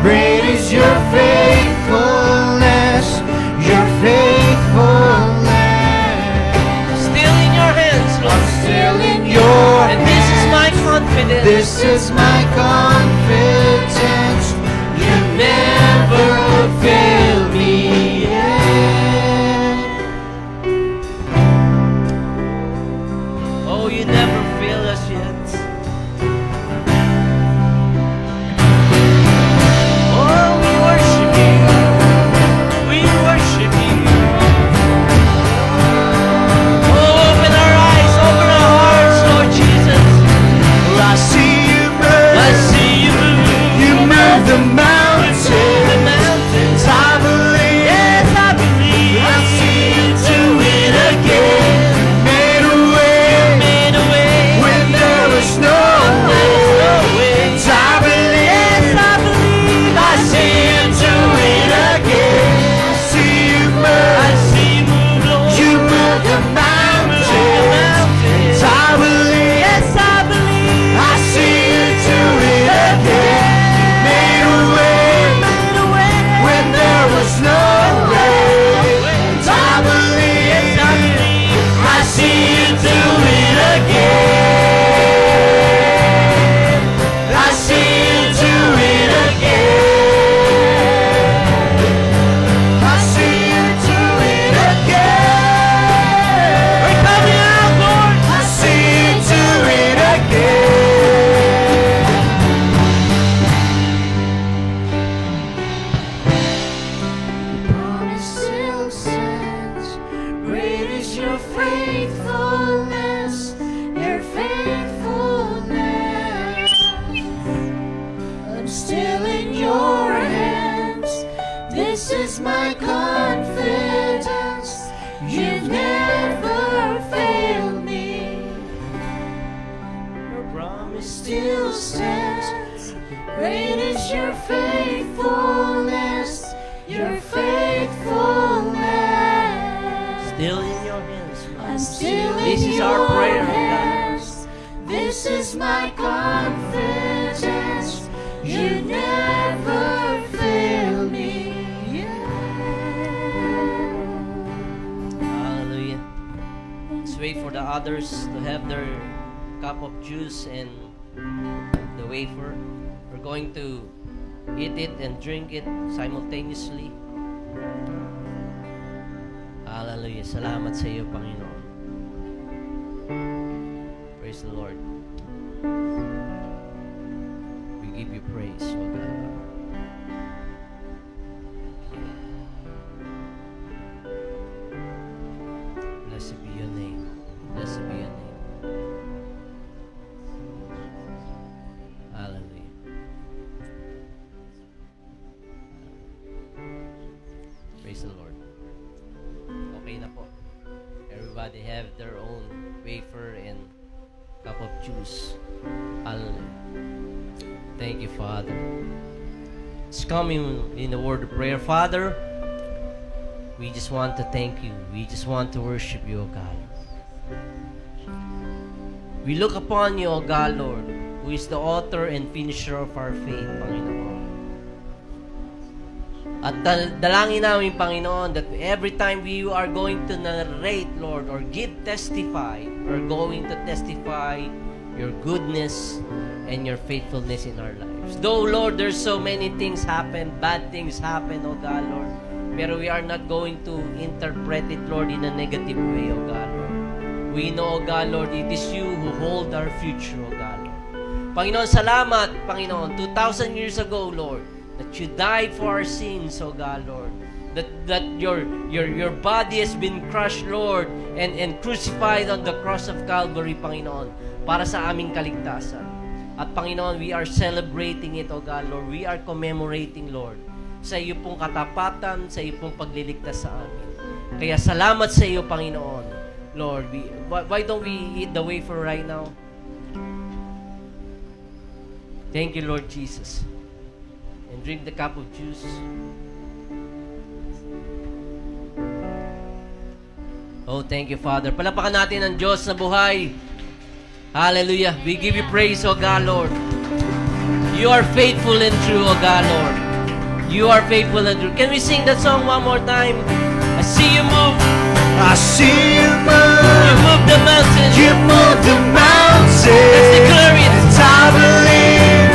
Great is your faithfulness. Your faithfulness. Still in your hands, Lord. I'm still in your hands. And this is my confidence. This is my confidence. You never fail me yet. Oh, you never fail us yet. Oh, we worship you. We worship you. Oh, open our eyes, open our hearts, Lord Jesus. I see you move. I see you move. You move the mountains. The mountains. I believe. Yes, I believe. I see you do it again. Made a way Made a way when there was no way. no way. I believe. Yes, I believe. I see you do it again. I see you I move. see you move, Lord. You move the mountains. I believe. Yes, I believe. I see you do it again. Made a way when there was no way. I believe. Yes, I believe. I see you do it again. I see you do it again. I see you do it again. We're coming out, Lord. I see you do it again. Promise still stands. Great is your faithfulness. Your faithfulness. I'm still in your hands. This is my confidence. You never fail me. Your promise still stands. Great is your faithfulness. Your faithfulness. Still in your hands, Lord. I'm still This in is your our prayer, God. hands. This is my confidence. You never fail me. Hallelujah. Let's wait for the others to have their cup of juice and the wafer. We're going to eat it and drink it simultaneously. Hallelujah. Salamat sa iyo, Panginoon. Praise the Lord. We give you praise, O God. Blessed be your name. Blessed be your name. Hallelujah. Praise the Lord. Okay na po. Everybody have their own wafer and cup of juice. Hallelujah. Thank you, Father. It's coming in the word of prayer. Father, we just want to thank you. We just want to worship you, O God. We look upon you, O God, Lord, who is the author and finisher of our faith, Panginoon. At dalangin namin, Panginoon, that every time we are going to narrate, Lord, or testify, we're going to testify your goodness and your faithfulness in our lives. Though, Lord, there's so many things happen, bad things happen, O God, Lord, pero we are not going to interpret it, Lord, in a negative way, O God, Lord. We know, O God, Lord, it is you who hold our future, O God, Lord. Panginoon, salamat, Panginoon, 2,000 years ago, Lord, that you died for our sins, O God, Lord. That your body has been crushed, Lord, and crucified on the cross of Calvary, Panginoon, para sa aming kaligtasan. At Panginoon, we are celebrating it, O God, Lord. We are commemorating, Lord, sa iyo pong katapatan, sa iyo pong pagliligtas sa amin. Kaya salamat sa iyo, Panginoon. Lord, why don't we eat the wafer right now? Thank you, Lord Jesus. And drink the cup of juice. Oh, thank you, Father. Palapakan natin ang Diyos na buhay. Hallelujah. We give you praise, O God, Lord. You are faithful and true, O God, Lord. You are faithful and true. Can we sing that song one more time? I see you move. I see you You move. move the mountains. You move the Let's mountains. declare it. I believe.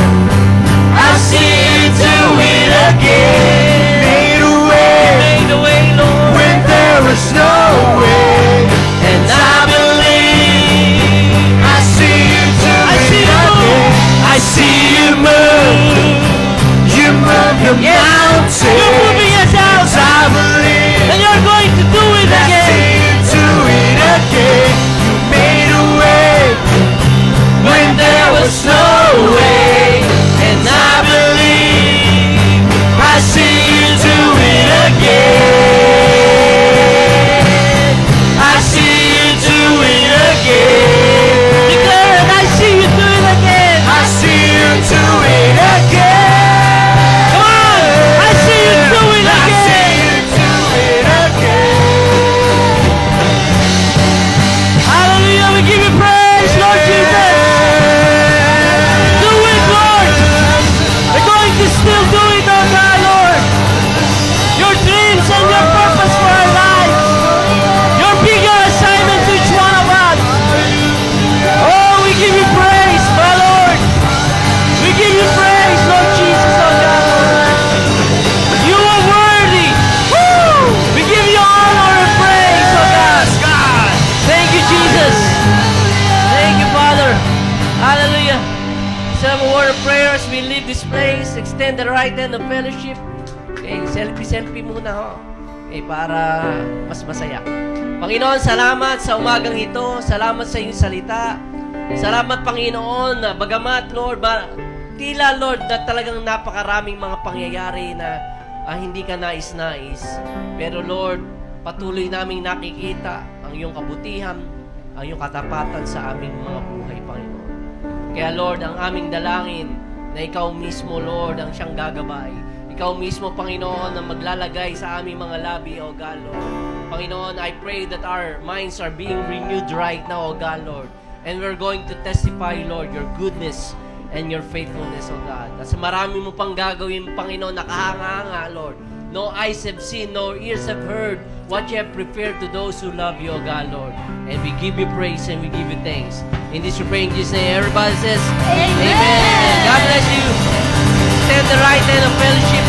I see you do it again. Made a way Made a way, Lord. when there was no way. And I believe. I see you do I see it you move. again. I see you move. You move the Yes. mountains. You're moving us out. I believe. And you're going to do it I again. see you do it again. You made a way when there was no way. And I believe I see you do it again. I see you do it again. Declare it. I see you do it again. I see you do it again. Come on. I see you do it I again. see you do it again. Hallelujah. We give you praise, Lord Jesus. Do it, Lord. We're going to still do it, oh God, Lord. Your dreams and your purpose for our lives. Your bigger assignment to each one of us. Oh, we give you praise, my Lord. We give you praise, Lord Jesus, oh God, Lord. You are worthy. Woo! We give you honor and praise, oh God. Thank you, Jesus. Thank you, Father. Hallelujah. Sa a word of prayer as we leave this place, extend the right hand of fellowship. Okay, selfie muna ho. Okay, para mas masaya. Panginoon, salamat sa umagang ito. Salamat sa iyong salita. Salamat, Panginoon, na bagamat, Lord, tila, Lord, na talagang napakaraming mga pangyayari na hindi ka nais-nais. Pero, Lord, patuloy naming nakikita ang iyong kabutihan, ang iyong katapatan sa aming mga buhay, Panginoon. Kaya, Lord, ang aming dalangin na ikaw mismo, Lord, ang siyang gagabay. Ikaw mismo, Panginoon, ang maglalagay sa aming mga labi, O God, Lord. Panginoon, I pray that our minds are being renewed right now, O God, Lord. And we're going to testify, Lord, your goodness and your faithfulness, O God. At sa marami mo pang gagawin, Panginoon, nakahanga-hanga, Lord. No eyes have seen, no ears have heard what you have prepared to those who love you, O God, Lord. And we give you praise and we give you thanks. In this we pray in Jesus' name, everybody says, Amen. God bless you. seated at the right hand of fellowship